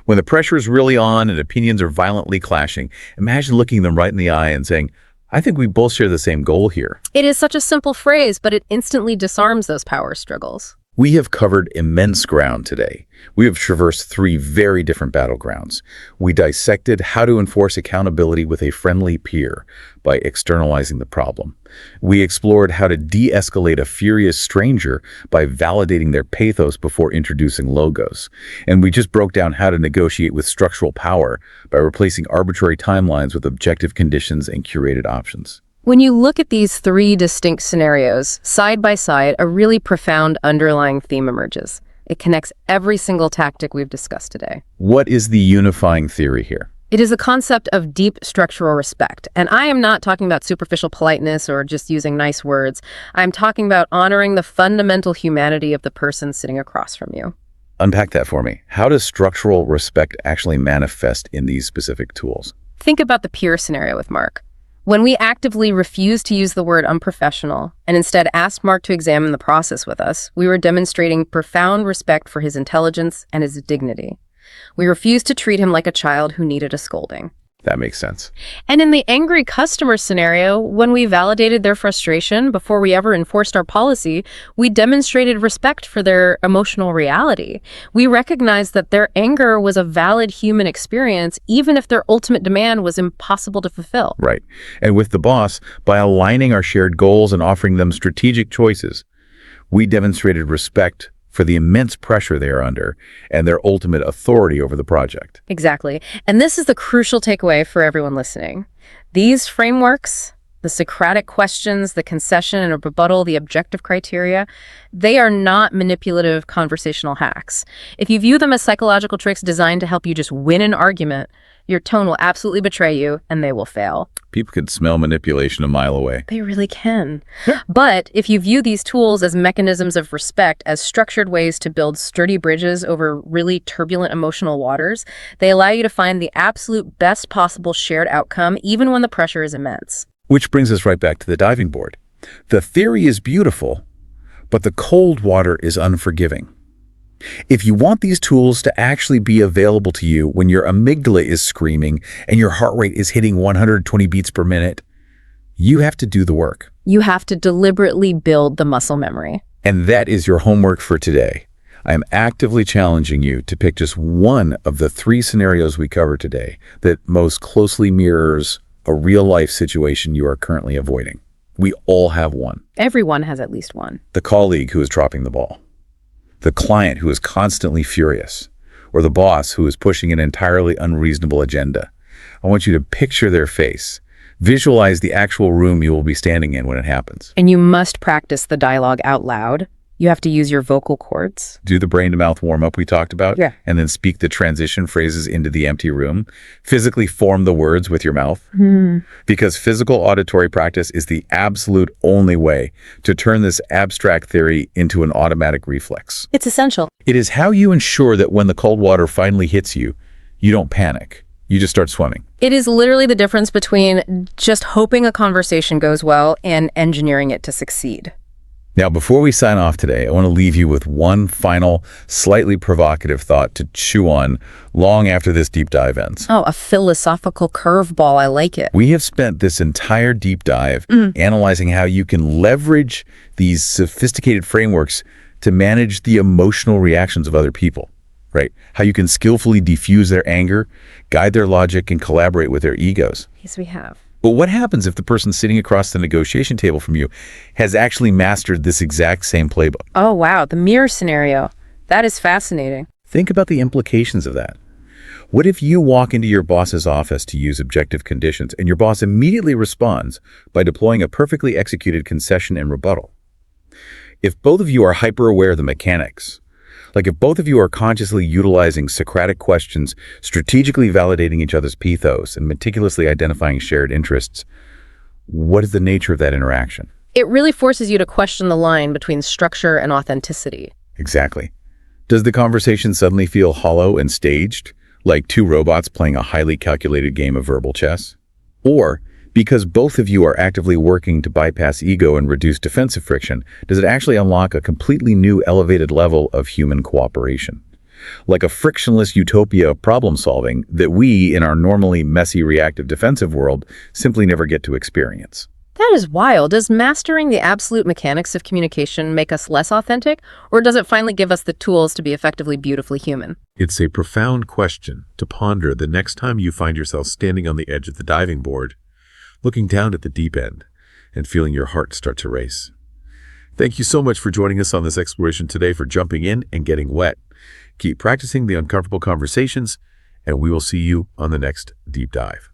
When the pressure is really on and opinions are violently clashing, imagine looking them right in the eye and saying, I think we both share the same goal here. It is such a simple phrase, but it instantly disarms those power struggles. We have covered immense ground today. We have traversed 3 very different battlegrounds. We dissected how to enforce accountability with a friendly peer by externalizing the problem. We explored how to de-escalate a furious stranger by validating their pathos before introducing logos. And we just broke down how to negotiate with structural power by replacing arbitrary timelines with objective conditions and curated options. When you look at these 3 distinct scenarios, side by side, a really profound underlying theme emerges. It connects every single tactic we've discussed today. What is the unifying theory here? It is a concept of deep structural respect. And I am not talking about superficial politeness or just using nice words. I'm talking about honoring the fundamental humanity of the person sitting across from you. Unpack that for me. How does structural respect actually manifest in these specific tools? Think about the peer scenario with Mark. When we actively refused to use the word unprofessional and instead asked Mark to examine the process with us, we were demonstrating profound respect for his intelligence and his dignity. We refused to treat him like a child who needed a scolding. That makes sense. And in the angry customer scenario, when we validated their frustration before we ever enforced our policy, we demonstrated respect for their emotional reality. We recognized that their anger was a valid human experience, even if their ultimate demand was impossible to fulfill. Right. And with the boss, by aligning our shared goals and offering them strategic choices, we demonstrated respect for the immense pressure they are under and their ultimate authority over the project. Exactly. And this is the crucial takeaway for everyone listening. These frameworks, the Socratic questions, the concession and a rebuttal, the objective criteria, they are not manipulative conversational hacks. If you view them as psychological tricks designed to help you just win an argument, your tone will absolutely betray you and they will fail. People can smell manipulation a mile away. They really can. But if you view these tools as mechanisms of respect, as structured ways to build sturdy bridges over really turbulent emotional waters, they allow you to find the absolute best possible shared outcome, even when the pressure is immense. Which brings us right back to the diving board. The theory is beautiful, but the cold water is unforgiving. If you want these tools to actually be available to you when your amygdala is screaming and your heart rate is hitting 120 beats per minute, you have to do the work. You have to deliberately build the muscle memory. And that is your homework for today. I am actively challenging you to pick just one of the 3 scenarios we covered today that most closely mirrors a real-life situation you are currently avoiding. We all have one. Everyone has at least one. The colleague who is dropping the ball. The client who is constantly furious, or the boss who is pushing an entirely unreasonable agenda. I want you to picture their face. Visualize the actual room you will be standing in when it happens. And you must practice the dialogue out loud. You have to use your vocal cords. Do the brain-to-mouth warm-up we talked about, and then speak the transition phrases into the empty room. Physically form the words with your mouth. Because physical auditory practice is the absolute only way to turn this abstract theory into an automatic reflex. It's essential. It is how you ensure that when the cold water finally hits you, you don't panic. You just start swimming. It is literally the difference between just hoping a conversation goes well and engineering it to succeed. Now, before we sign off today, I want to leave you with one final, slightly provocative thought to chew on long after this deep dive ends. Oh, a philosophical curveball. I like it. We have spent this entire deep dive analyzing how you can leverage these sophisticated frameworks to manage the emotional reactions of other people, right? How you can skillfully diffuse their anger, guide their logic, and collaborate with their egos. Yes, we have. But what happens if the person sitting across the negotiation table from you has actually mastered this exact same playbook? Oh, wow. The mirror scenario. That is fascinating. Think about the implications of that. What if you walk into your boss's office to use objective conditions and your boss immediately responds by deploying a perfectly executed concession and rebuttal? If both of you are hyper-aware of the mechanics, like if both of you are consciously utilizing Socratic questions, strategically validating each other's pathos, and meticulously identifying shared interests, what is the nature of that interaction? It really forces you to question the line between structure and authenticity. Exactly. Does the conversation suddenly feel hollow and staged, like two robots playing a highly calculated game of verbal chess? Or, because both of you are actively working to bypass ego and reduce defensive friction, does it actually unlock a completely new elevated level of human cooperation? Like a frictionless utopia of problem solving that we, in our normally messy reactive defensive world, simply never get to experience. That is wild. Does mastering the absolute mechanics of communication make us less authentic, or does it finally give us the tools to be effectively beautifully human? It's a profound question to ponder the next time you find yourself standing on the edge of the diving board, looking down at the deep end and feeling your heart start to race. Thank you so much for joining us on this exploration today, for jumping in and getting wet. Keep practicing the uncomfortable conversations, and we will see you on the next deep dive.